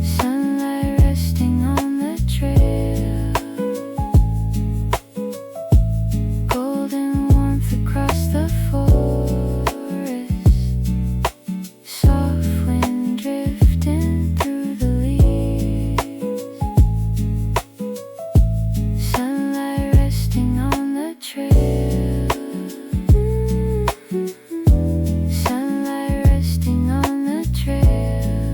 Sunlight resting on the trail. Golden warmth across the forest. Soft wind drifting through the leaves. Sunlight resting on the trail. Sunlight resting on the trail.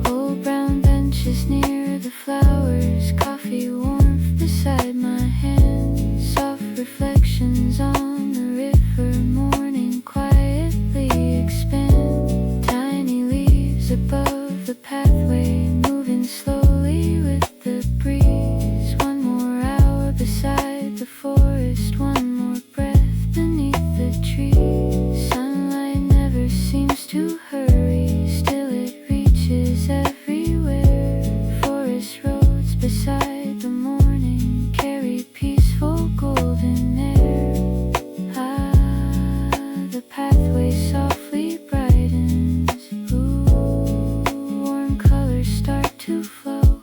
Old brown benches near the flowers. Coffee warmth beside my hand. Soft reflections on the river. Morning quietly expand. Tiny leaves above the pathway. Moving slowly with the breeze. One more hour beside the forest. One more breath beneath the trees. Sunlight never seems to hurry. Still it reaches everywhere. Forest roads beside the morning carry peaceful golden air. The pathway softly brightens. Warm colors start to flow.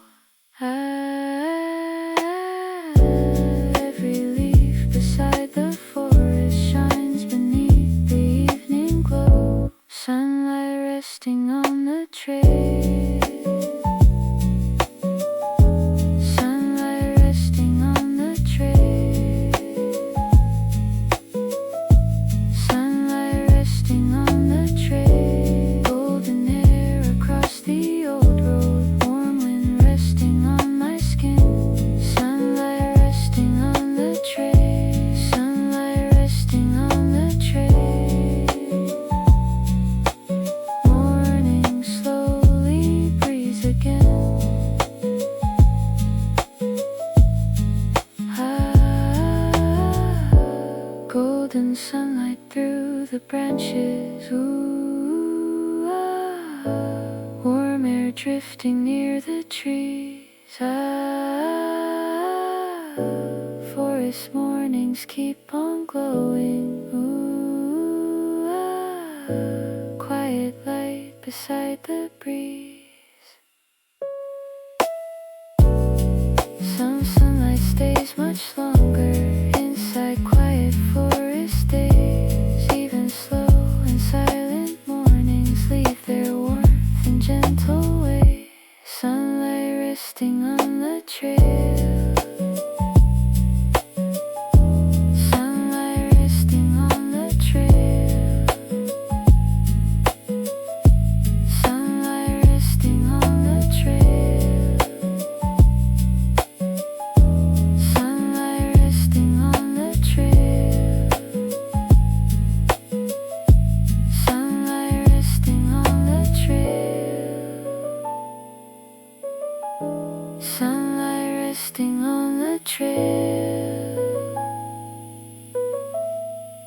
Every leaf beside the forest shines beneath the evening glow. Sunlight resting on the trail. Sunlight resting on the trail. Sunlight resting on the trail. Golden air across the old road. Warm wind resting on my skin. Sunlight resting on the trail. Sunlight resting on the trail. Morning slowly breeze again. Golden sunlight through the branches. Warm air drifting near the trees. Forest mornings keep on glowing. beside the breeze. Some sunlight stays much longer inside quiet forest days. Even slow and silent mornings leave their warmth in gentle ways. Sunlight resting on the trail. Sunlight resting on the trail. Sunlight resting on the trail. Sunlight resting on the trail. Sunlight resting on the trail. Sunlight resting on the trail.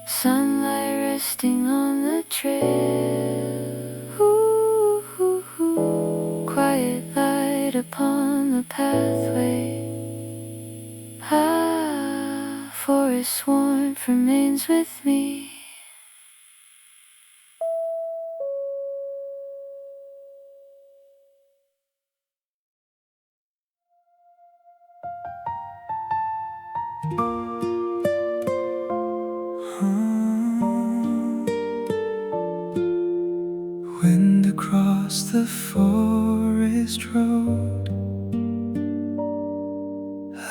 Sunlight resting on the trail. Ooh, ooh, ooh. Quiet light upon the pathway. Ah, forest warmth remains with me. Wind across the forest road,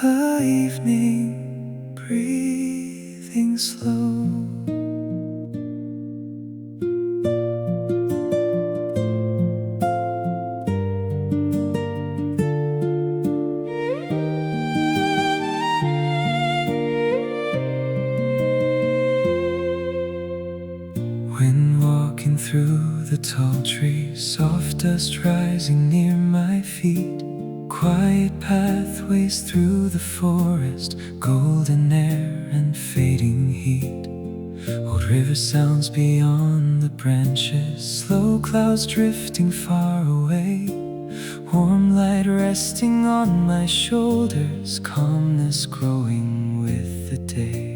a evening breathing slow. When walking through the tall trees, soft dust rising near my feet, quiet pathways through the forest, golden air and fading heat. Old river sounds beyond the branches, slow clouds drifting far away, warm light resting on my shoulders, calmness growing with the day.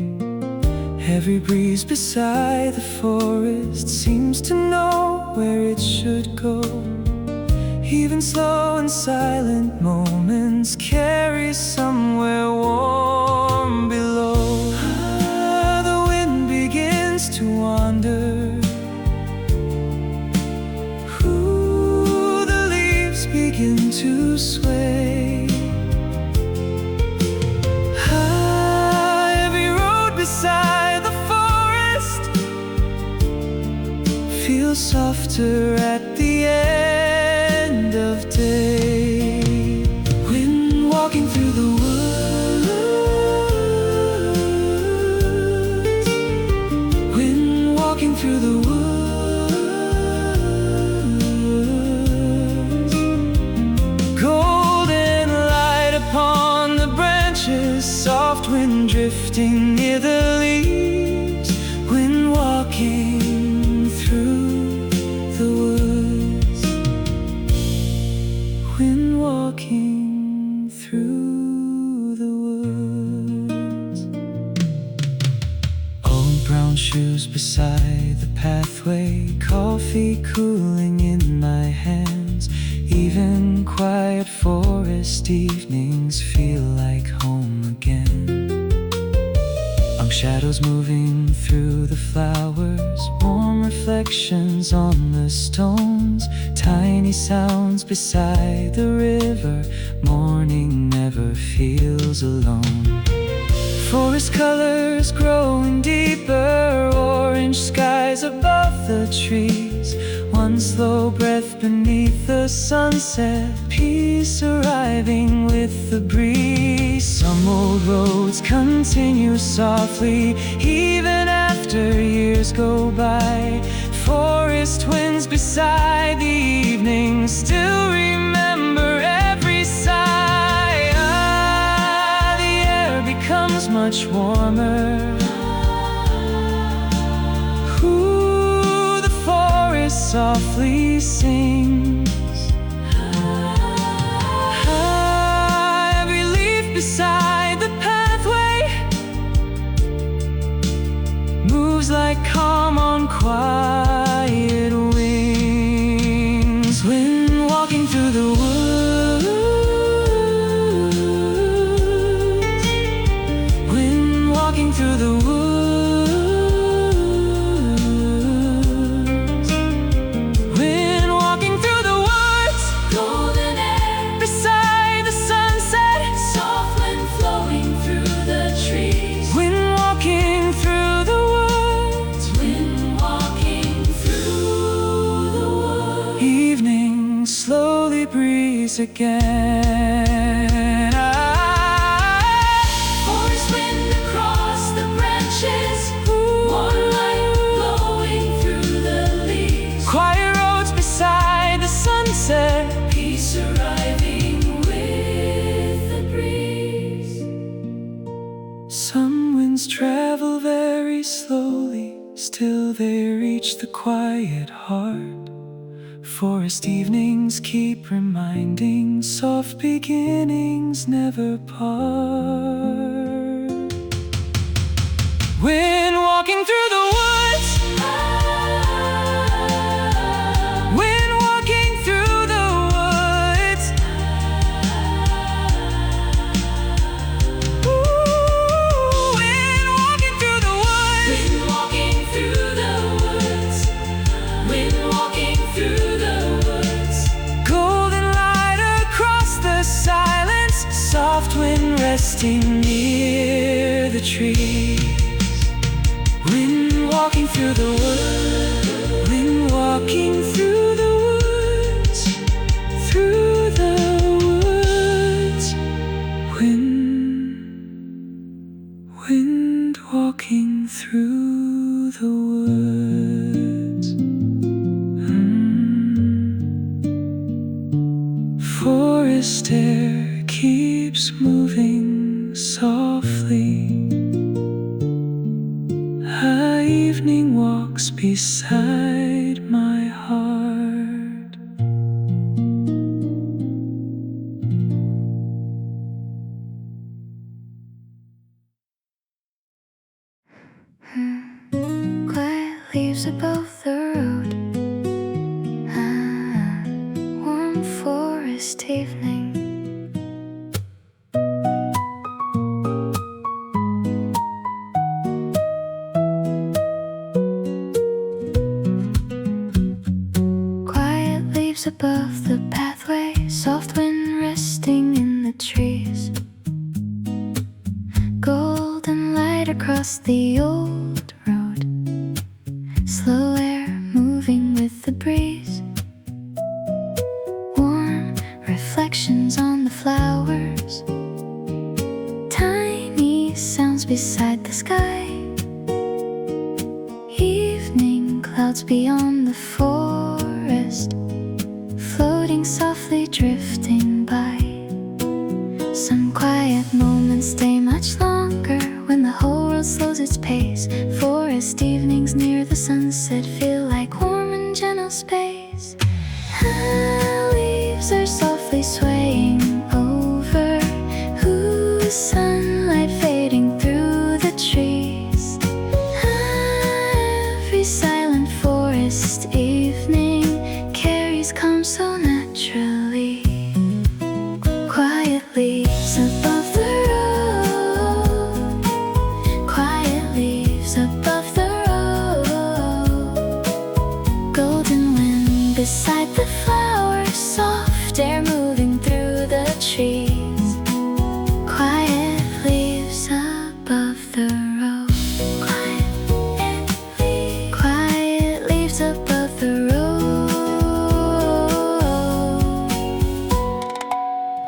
Every breeze beside the forest seems to know where it should go. Even slow and silent moments carry somewhere warm below. Ah, the wind begins to wander. Ooh, the leaves begin to sway. Ah, every road beside the forest feels softer at the end of day. When walking through the woods, when walking through the woods, golden light upon the branches, soft wind drifting near the leaves. When walking through the woods, when walking through the woods. Old brown shoes beside the pathway, coffee cooling in my hands. Even quiet forest evenings feel like home again. Long shadows moving through the flowers, warm reflections on the stones, tiny sounds beside the river. Morning never feels alone. Forest colors growing deeper, orange skies above the trees, one slow breath beneath the sunset, peace arriving with the breeze. Some old roads continue softly even after years go by. Forest winds beside the evening still remember every sigh. Ah, the air becomes much warmer. Ooh, the forest softly sings. Ah, every leaf beside the pathway moves like calm on quiet wings. softly breeze again. Forest wind across the branches, more light blowing through the leaves. Quiet roads beside the sunset, Peace arriving with the breeze. some winds travel very slowly, still they reach the quiet heart. Forest evenings keep reminding, soft beginnings never part. When walking through the woods, when walking through the woods, ooh, when walking through the woods, When walking through the woods, when walking through the woods, golden light across the silence, soft wind resting near the trees. When walking through the woods, when walking through the woods, through the woods, wind walking through the woods. Forest air keeps moving softly. Evening walks beside my heart. Quiet leaves above the road. Warm forest evening. Quiet leaves above the pathway, soft wind resting in the trees. Golden light across the old road, slow air moving with the breeze. Warm reflections on the flowers, tiny sounds beside the sky. Evening clouds beyond the forest, floating softly, drifting by. Some quiet moments stay much longer when the whole world slows its pace. Forest evenings near the sunset feel like warm and gentle space. Leaves are softly swaying over, sunlight fading through the trees. Every silent forest evening carries calm so naturally. Quiet leaves above the road, quiet leaves above the road. Golden wind beside the flowers, soft air moving through the trees. Quiet leaves above the road, quiet leaves above the road.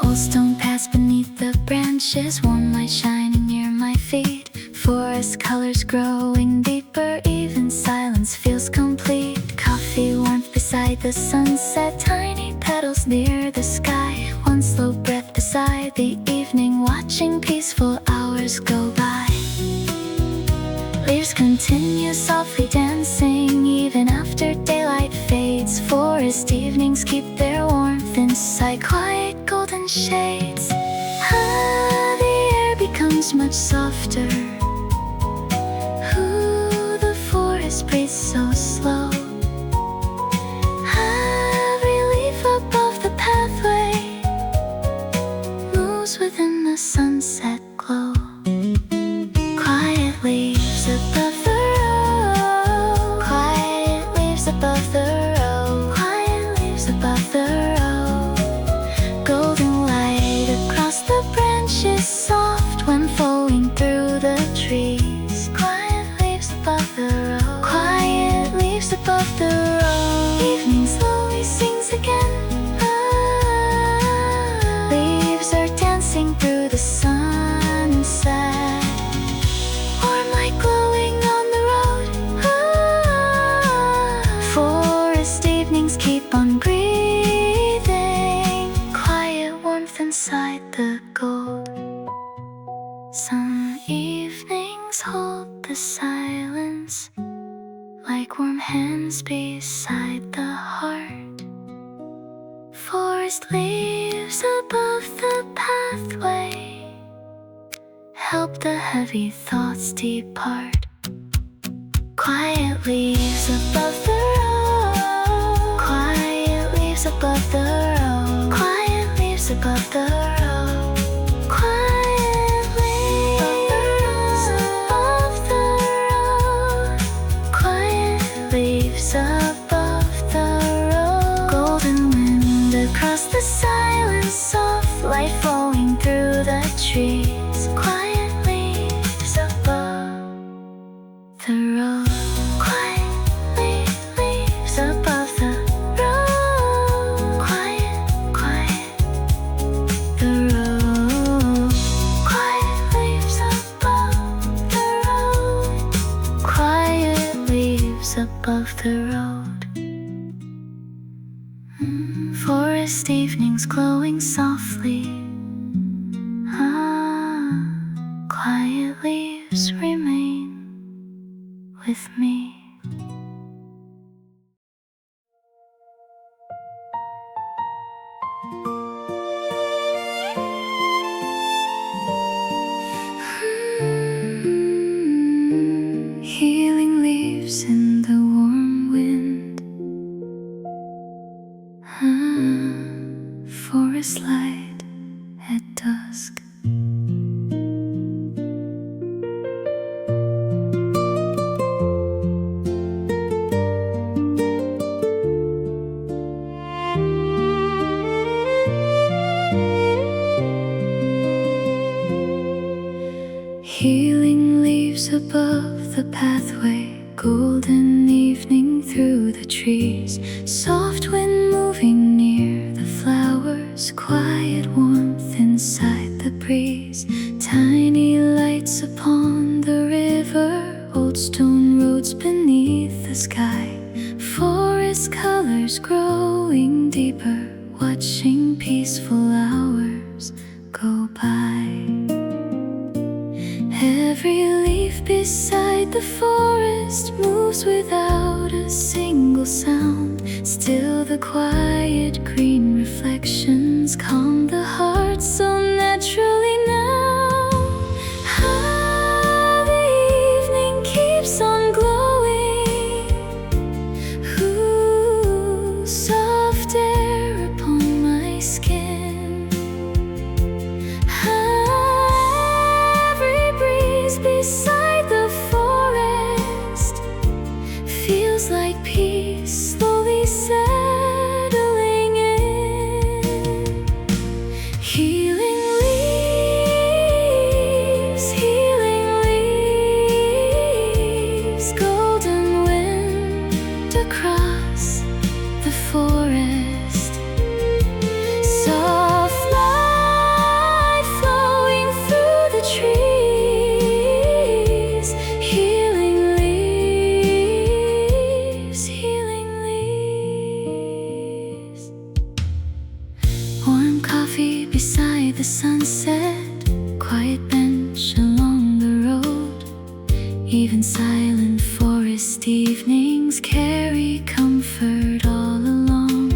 Old stone paths beneath the branches, warm light shining near my feet. Forest colors growing deeper, even silence feels complete. Coffee warmth beside the sunset, tiny petals near the sky. One slow breath beside the evening, watching peaceful hours go by. Leaves continue softly dancing even after daylight fades. Forest evenings keep their warmth inside quiet golden shades. The air becomes much softer. The forest breathes so slow. Every leaf above the pathway moves within the sunset glow. Quiet leaves above the road, quiet leaves above the road, quiet leaves above the road. Golden light across the branches, soft when flowing through the trees. Quiet leaves above the road, quiet leaves above the road. Evening slowly sings again. arms beside the heart. Forest leaves above the pathway help the heavy thoughts depart. Quiet leaves above the road. Quiet leaves above the road. Quiet leaves above the road. Quiet leaves above the road. Quiet leaves above the road. Golden wind across the silence, soft light flowing through the trees. Quiet leaves above the road. Above the road. Forest evenings glowing softly. Quiet leaves remain with me. Healing leaves in the warm wind. Forest light at dusk. Healing leaves above the pathway, golden evening through the trees, soft wind moving near the flowers, quiet warmth inside the breeze, tiny lights upon the river, old stone roads beneath the sky, forest colors growing deeper, watching peaceful hours go by. Every leaf beside the forest moves without a single sound. Still the quiet green reflections calm the heart so naturally now. The evening keeps on glowing. Soft air upon my skin. Beside the forest feels like peace slowly settling in. Healing leaves, golden wind across the forest. Soft light flowing through the trees. Beside the sunset, quiet bench along the road. Even silent forest evenings carry comfort all along.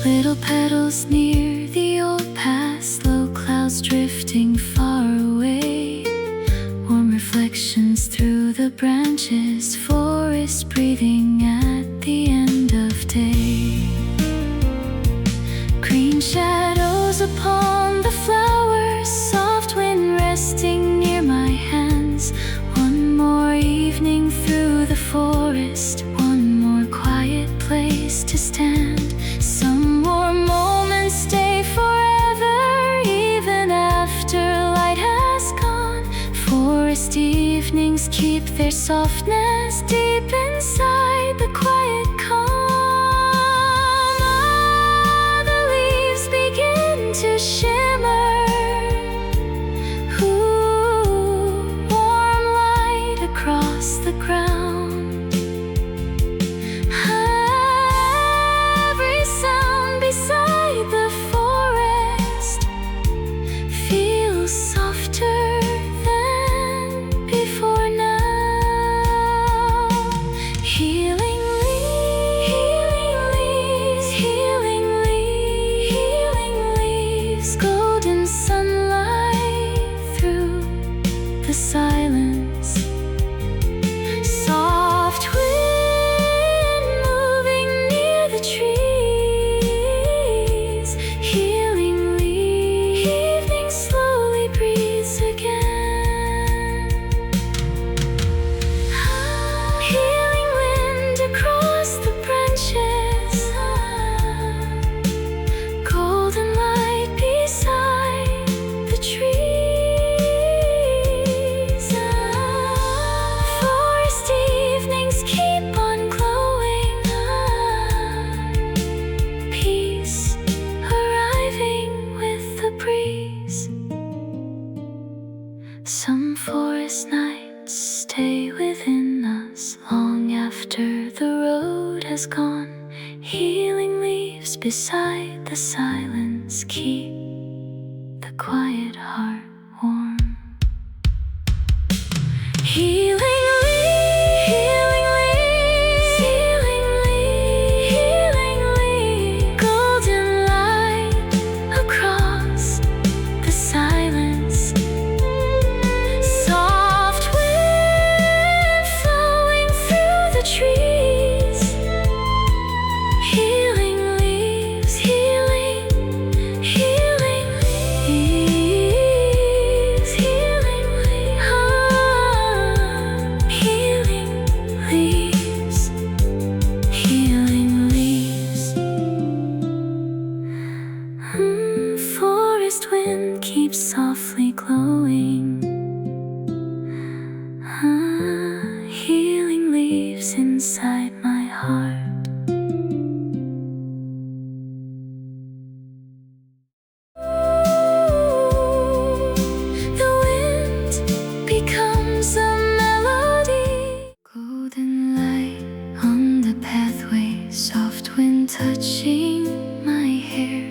Little petals near the old path, slow clouds drifting far away. Warm reflections through the branches, forest breathing at the end of day. Green shadows upon the flowers, soft wind resting near my hands. One more evening through the forest, one more quiet place to stand. Some more moments stay forever, even after light has gone. Forest evenings keep their softness deep inside the quiet calm. To shimmer, warm light across the ground. Every sound beside the forest feels softer than before now. is gone. Healing leaves beside the silence keep the quiet heart warm. Healing leaves, healing leaves, healing leaves, healing leaves, golden light across the silence. Soft wind flowing through the trees. Healing leaves, healing, healing leaves, healing leaves, healing leaves, healing leaves. Forest wind keeps softly glowing. Healing leaves inside my heart. The wind becomes a melody. Golden light on the pathway, soft wind touching my hair.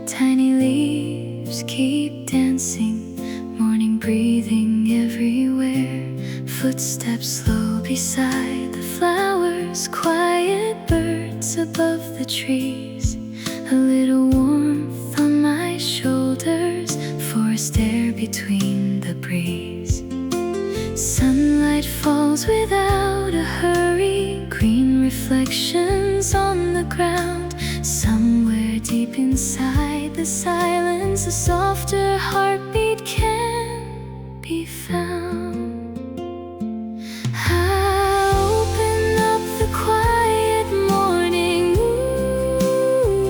Tiny leaves keep dancing, morning breathing everywhere. Footsteps slow beside the flowers, quiet birds above the trees. A little warmth on my shoulders, forest air between the breeze. Sunlight falls without a hurry, green reflections on the ground. Somewhere deep inside the silence, a softer heartbeat can be found. I open up the quiet morning moon,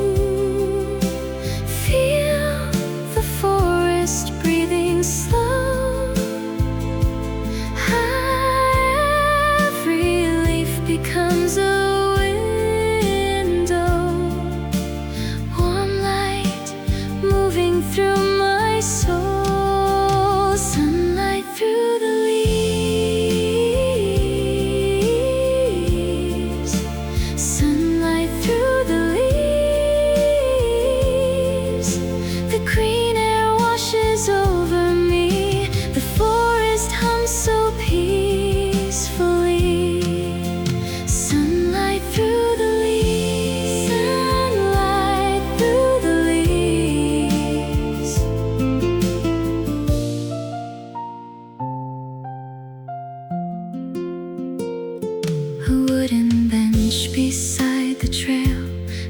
feel the forest breathing slow. Every leaf becomes a window, warm light moving through my soul. Sunlight through the leaves, sunlight through the leaves. The green air washes over me, the forest hums so peacefully. Sunlight through the leaves, sunlight through the leaves. A wooden bench beside the trail,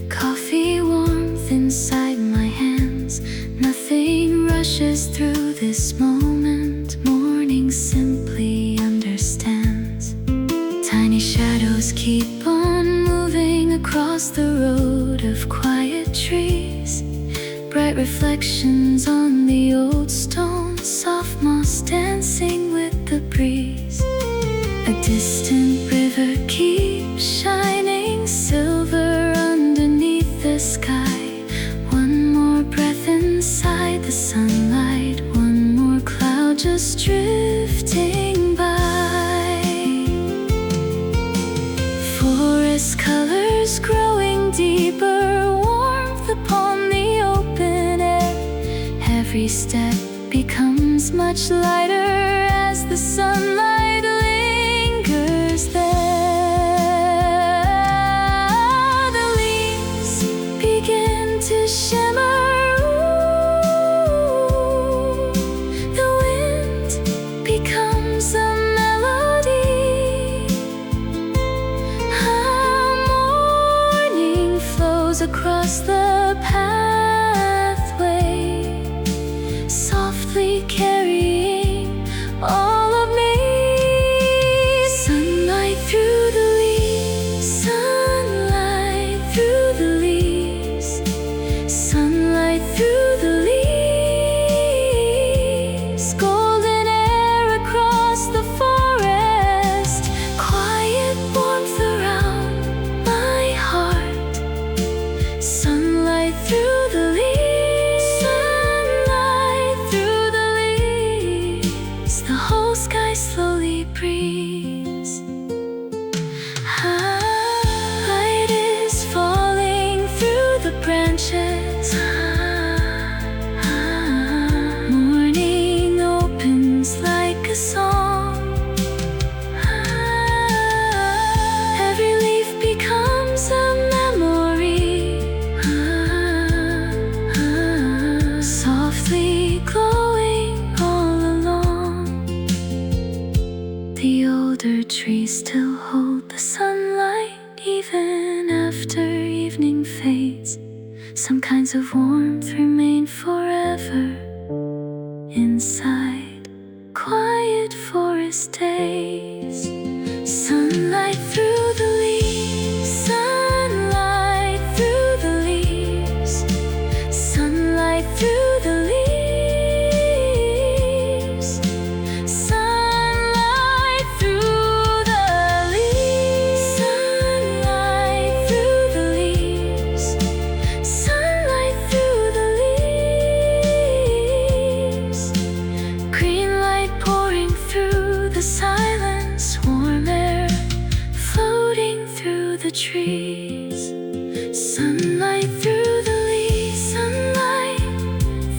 coffee warmth inside my hands. Nothing rushes through this moment, morning simply understands. Tiny shadows keep on moving across the road of quiet trees. Bright reflections on the old stone, soft moss dancing with the breeze. A distant river keeps shining silver underneath the sky. One more breath inside the sunlight, one more cloud just drifting by. Forest colors growing deeper, warmth upon the open air. Every step becomes much lighter as the sunlight lingers there. The leaves begin to shimmer. The wind becomes a melody. Morning flows across the pathway, softly carrying all of me. Sunlight through the leaves, sunlight through the leaves, sunlight through the leaves. Golden air across the forest, quiet warmth around my heart. Sunlight through Some kinds of warmth remain forever inside quiet forest days. Sunlight through the leaves, sunlight through the leaves, sunlight through the leaves, sunlight through the leaves, sunlight through the leaves, sunlight through the leaves, green light pouring through the silence, warm air floating through the trees, sunlight through the leaves, sunlight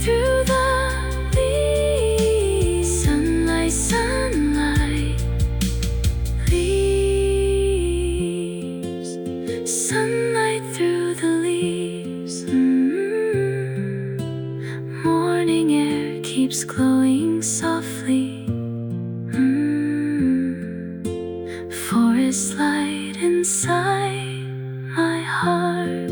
through the leaves, sunlight, sunlight, leaves, sunlight through the leaves. Morning air keeps glowing softly. Forest light inside my heart.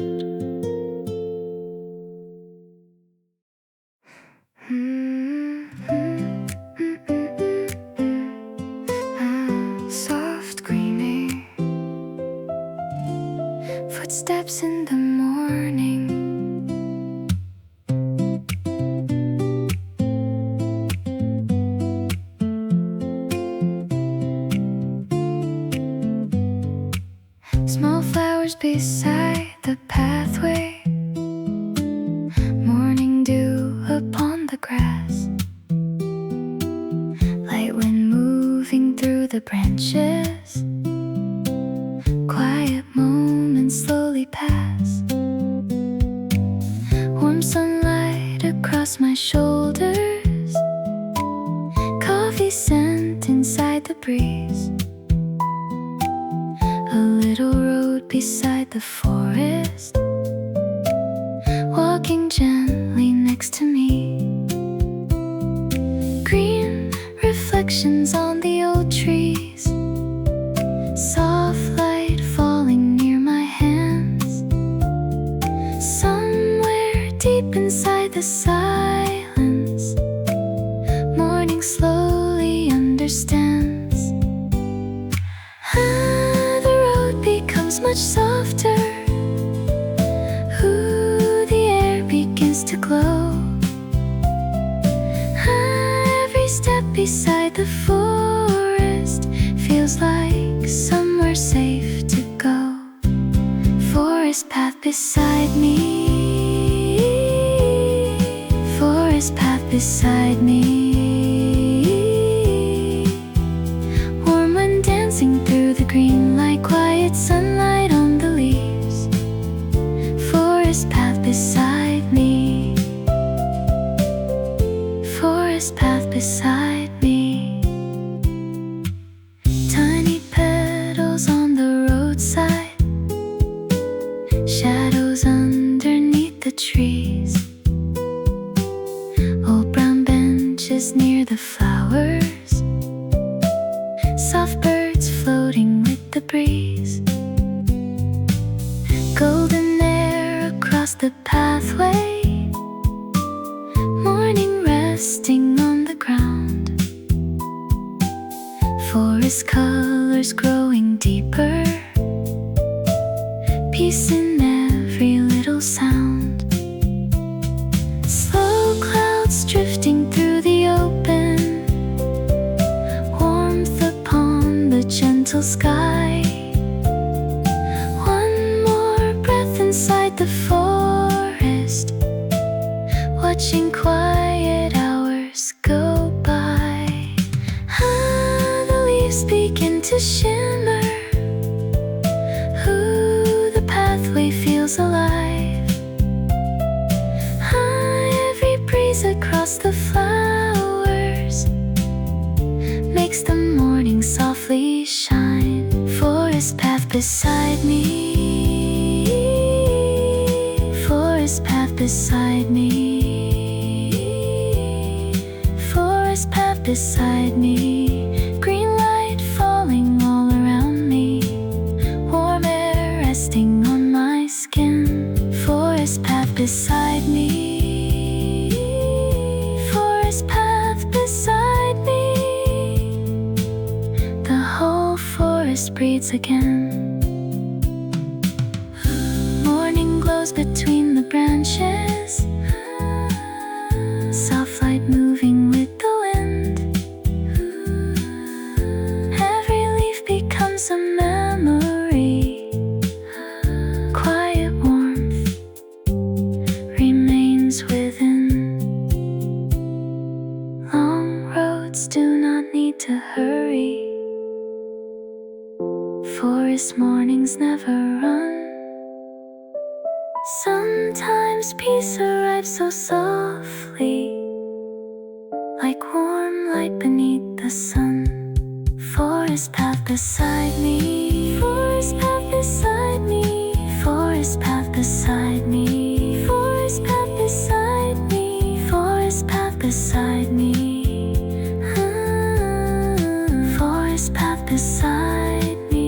Soft greening, footsteps in the morning. Small flowers beside the pathway, morning dew upon the grass, light wind moving through the branches, quiet moments slowly pass, warm sunlight across my shoulders, coffee scent inside the breeze, a little road beside the forest, walking gently next to me, green reflections on the old trees, soft light falling near my hands, somewhere deep inside the silence, morning slowly understands. Much softer. Ooh, the air begins to glow. Every step beside the forest feels like somewhere safe to go. Forest path beside me, forest path beside me, warm wind dancing through the green light, quiet sunlight on the leaves, forest path beside me, forest path beside me, tiny petals on the roadside, shadows underneath the trees, old brown benches near the flowers, soft birds floating with the breeze, golden air across the pathway, morning resting on the ground, forest colors growing deeper, peace in every little sound, slow clouds drifting through the open, warmth upon the gentle sky, one more breath inside the forest, watching quiet hours go by. The leaves begin to shimmer. Ooh, the pathway feels alive. Every breeze across the flowers makes the morning softly shine. Forest path beside me, forest path beside me, forest path beside me, green light falling all around me, warm air resting on my skin, forest path beside me, forest path beside me. The whole forest breathes again. Morning glows between the branches, soft light moving with the wind. Every leaf becomes a memory. Quiet warmth remains within. Long roads do not need to hurry. Forest mornings never run. Sometimes peace arrives so softly, like warm light beneath the sun. Forest path beside me, forest path beside me, forest path beside me, forest path beside me, forest path beside me. Forest path beside me,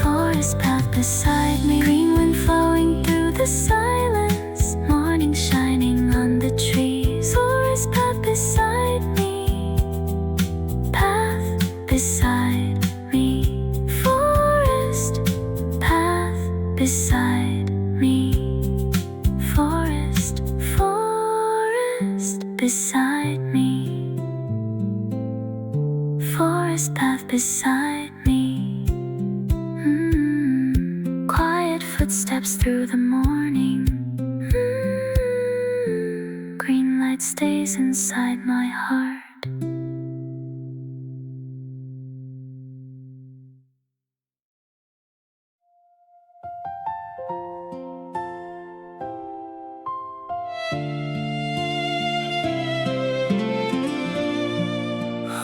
forest path beside me. Green wind flowing through the silence, morning shining on the trees. Forest path beside me, path beside me, forest path beside me, forest beside me, forest path beside me. Quiet footsteps through the morning. Green light stays inside my heart.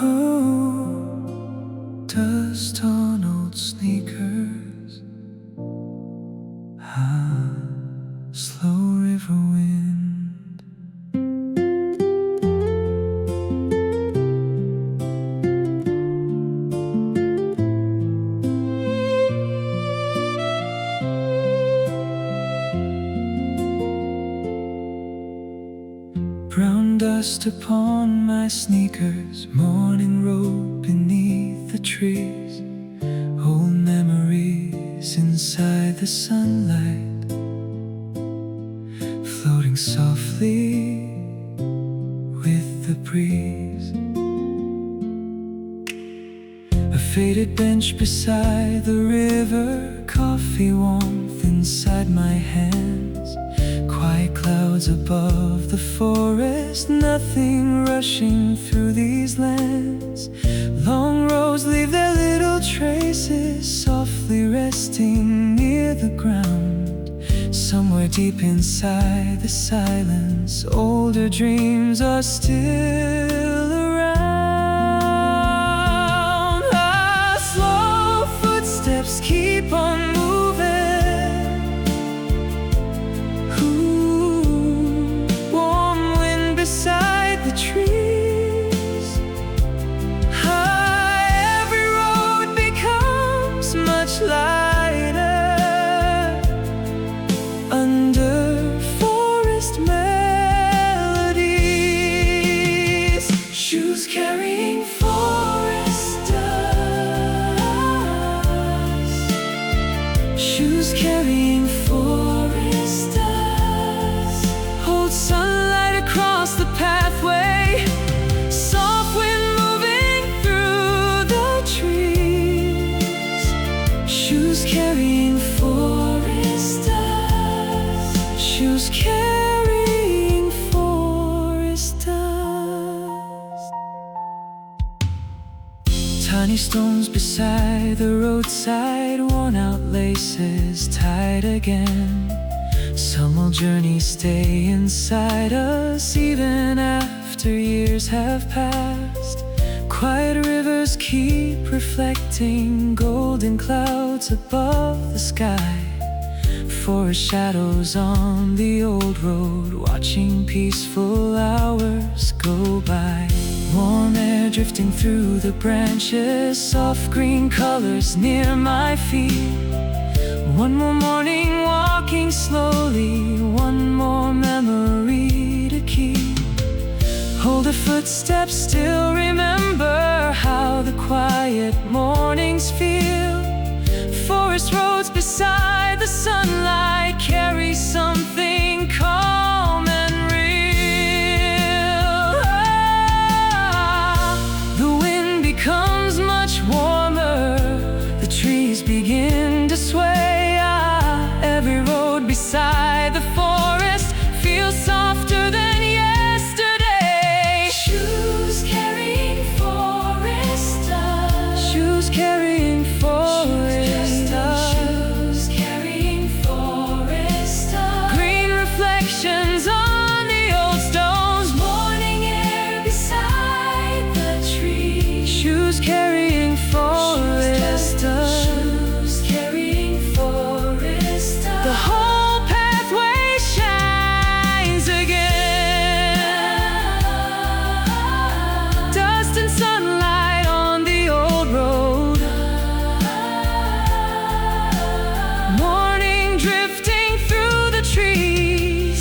Oh, dust on old sneakers. Slow river wind. Brown dust upon my sneakers, morning road beneath the trees, old memories inside the sunlight, floating softly with the breeze. A faded bench beside the river, coffee warmth inside my hands, quiet clouds above the forest, nothing rushing through these lands. Long roads leave their little traces, softly resting near the ground. Somewhere deep inside the silence, older dreams are still around. Slow footsteps keep on moving. Warm wind beside the trees. Every road becomes much lighter under forest melodies. Shoes carrying forest dust. Shoes carrying forest dust. Hold sunlight across the pathway. Soft wind moving through the trees. Shoes carrying forest dust. Shoes carrying forest dust. Tiny stones beside the roadside, worn out laces tied again. Some old journeys stay inside us even after years have passed. Quiet rivers keep reflecting golden clouds above the sky. Forest shadows on the old road, watching peaceful hours go by. Warm air drifting through the branches, soft green colors near my feet. One more morning walking slowly Forest roads beside the sunlight carry something calm and real. The wind becomes much warmer, the trees begin to sway. Every road beside the forest feels softer than yesterday. Shoes carrying forest dust. Shoes carrying forest dust. Shoes carrying forest dust. Green reflections on the old stones. Morning air beside the trees. Shoes carrying forest dust. Shoes carrying forest dust. The whole pathway shines again. Dust and sunlight on the old road. Morning drifting through the trees.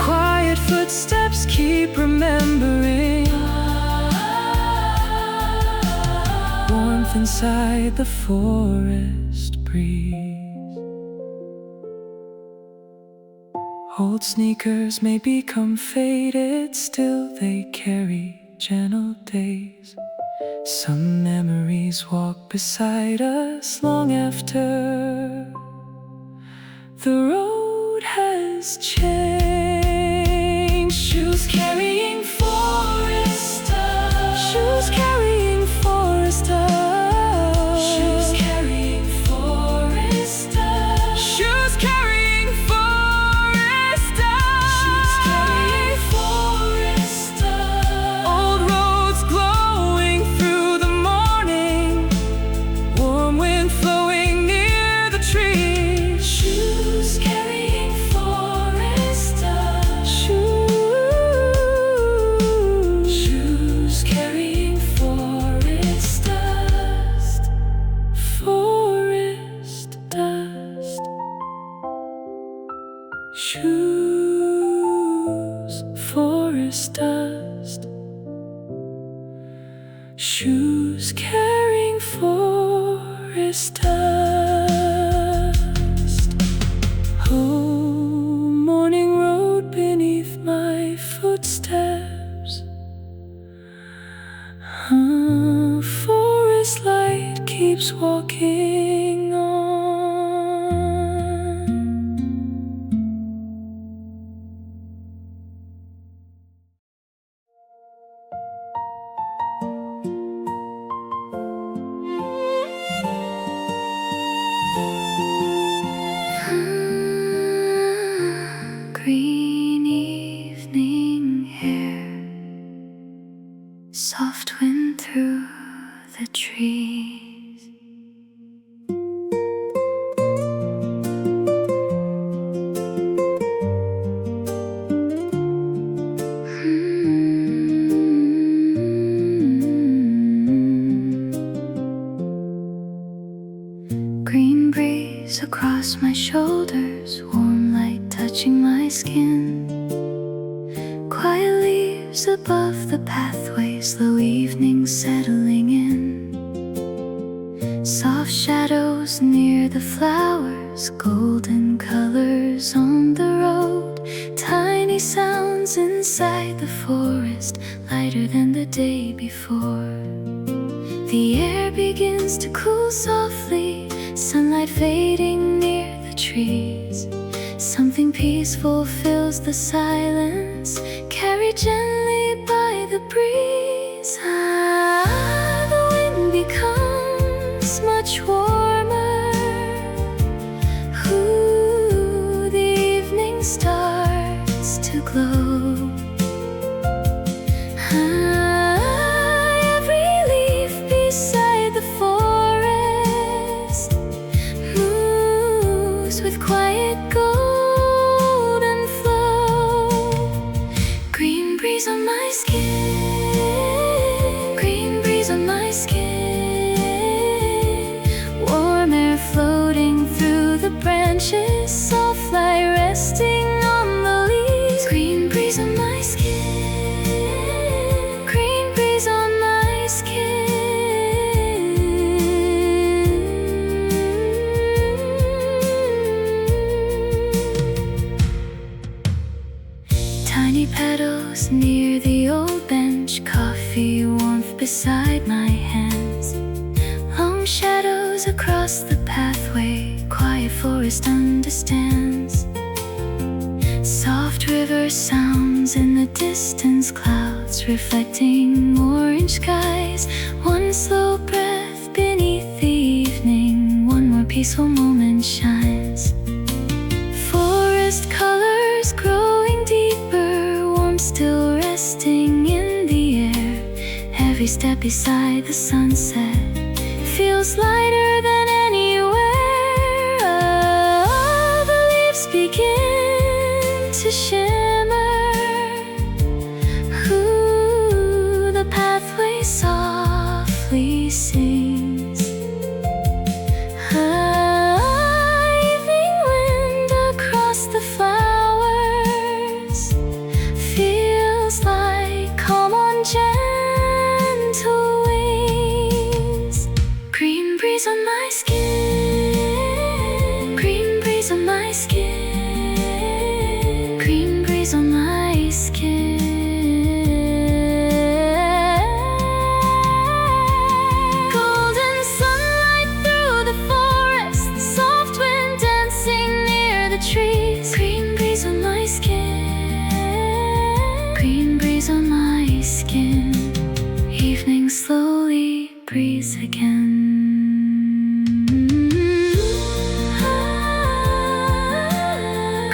Quiet footsteps keep remembering. Warmth inside the forest breeze. Old sneakers may become faded, still they carry gentle days. Some memories walk beside us long after the road has changed. Shoes carrying forest dust. Shoes carrying forest dust. Shoes carrying forest dust. Shoes carrying forest dust. Shoes carrying forest dust. Old roads glowing through the morning. Warm wind flowing near the trees. Shoes carrying forest dust. Shoes carrying forest dust. Forest dust. Shoes, forest dust. Shoes carrying forest dust. Oh, morning road beneath my footsteps. Forest light keeps walking on. Green evening air, soft wind through the trees. Green breeze across my shoulders, warm light touching my skin. Quiet leaves above the pathway, slow evening settling in. Soft shadows near the flowers, golden colors on the road. Tiny sounds inside the forest, lighter than the day before. The air begins to cool softly, sunlight fading near the trees. Something peaceful fills the silence, carried gently by the breeze. The wind becomes much warmer. The evening starts to glow. Every leaf beside the forest moves with quiet golden flow. Green breeze on my skin. warm shadows across the pathway. Quiet forest understands. Soft river sounds in the distance, clouds reflecting orange skies. One slow breath beneath the evening, one more peaceful moment shines. Forest colors growing deeper, warmth still resting in the air. Every step beside the sunset feels lighter than anywhere. The leaves begin to shimmer. Ooh, the pathway softly sings. Evening wind across the flowers feels like calm on gentle wings. Green breeze on my skin, green breeze on my skin, green breeze on my skin. Golden sunlight through the forest, soft wind dancing near the trees. Green breeze on my skin, green breeze on my skin. Evening slowly breeze again.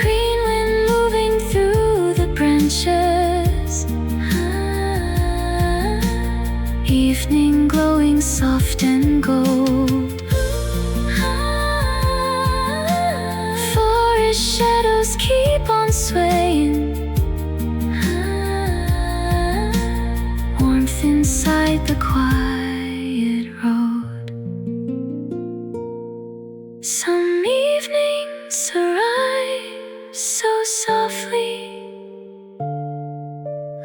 Green wind moving through the branches. Evening glowing soft and gold. Forest shadows keep on swaying. Warmth inside the quiet road. Some evenings arrive so softly,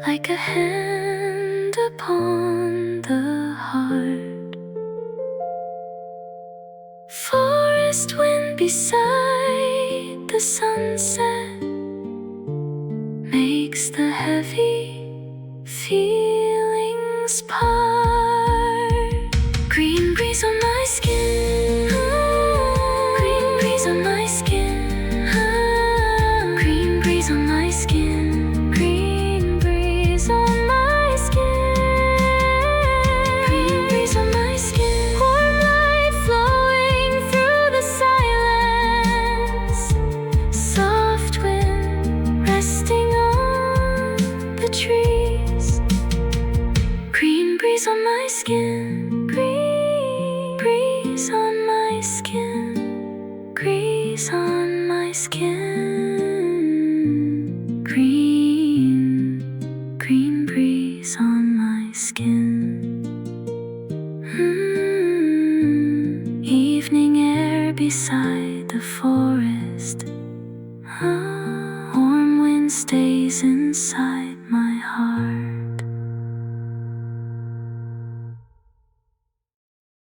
like a hand upon the heart. Forest wind beside the sunset makes the heavy feelings part. Green breeze on my skin, green breeze on my skin, green breeze on my skin, green breeze on my skin, green breeze on my skin. Warm light flowing through the silence, soft wind resting on the trees. Green breeze on my skin, green breeze on my skin, breeze on my skin, green breeze on my skin. Evening air beside the forest. Warm wind stays inside my heart.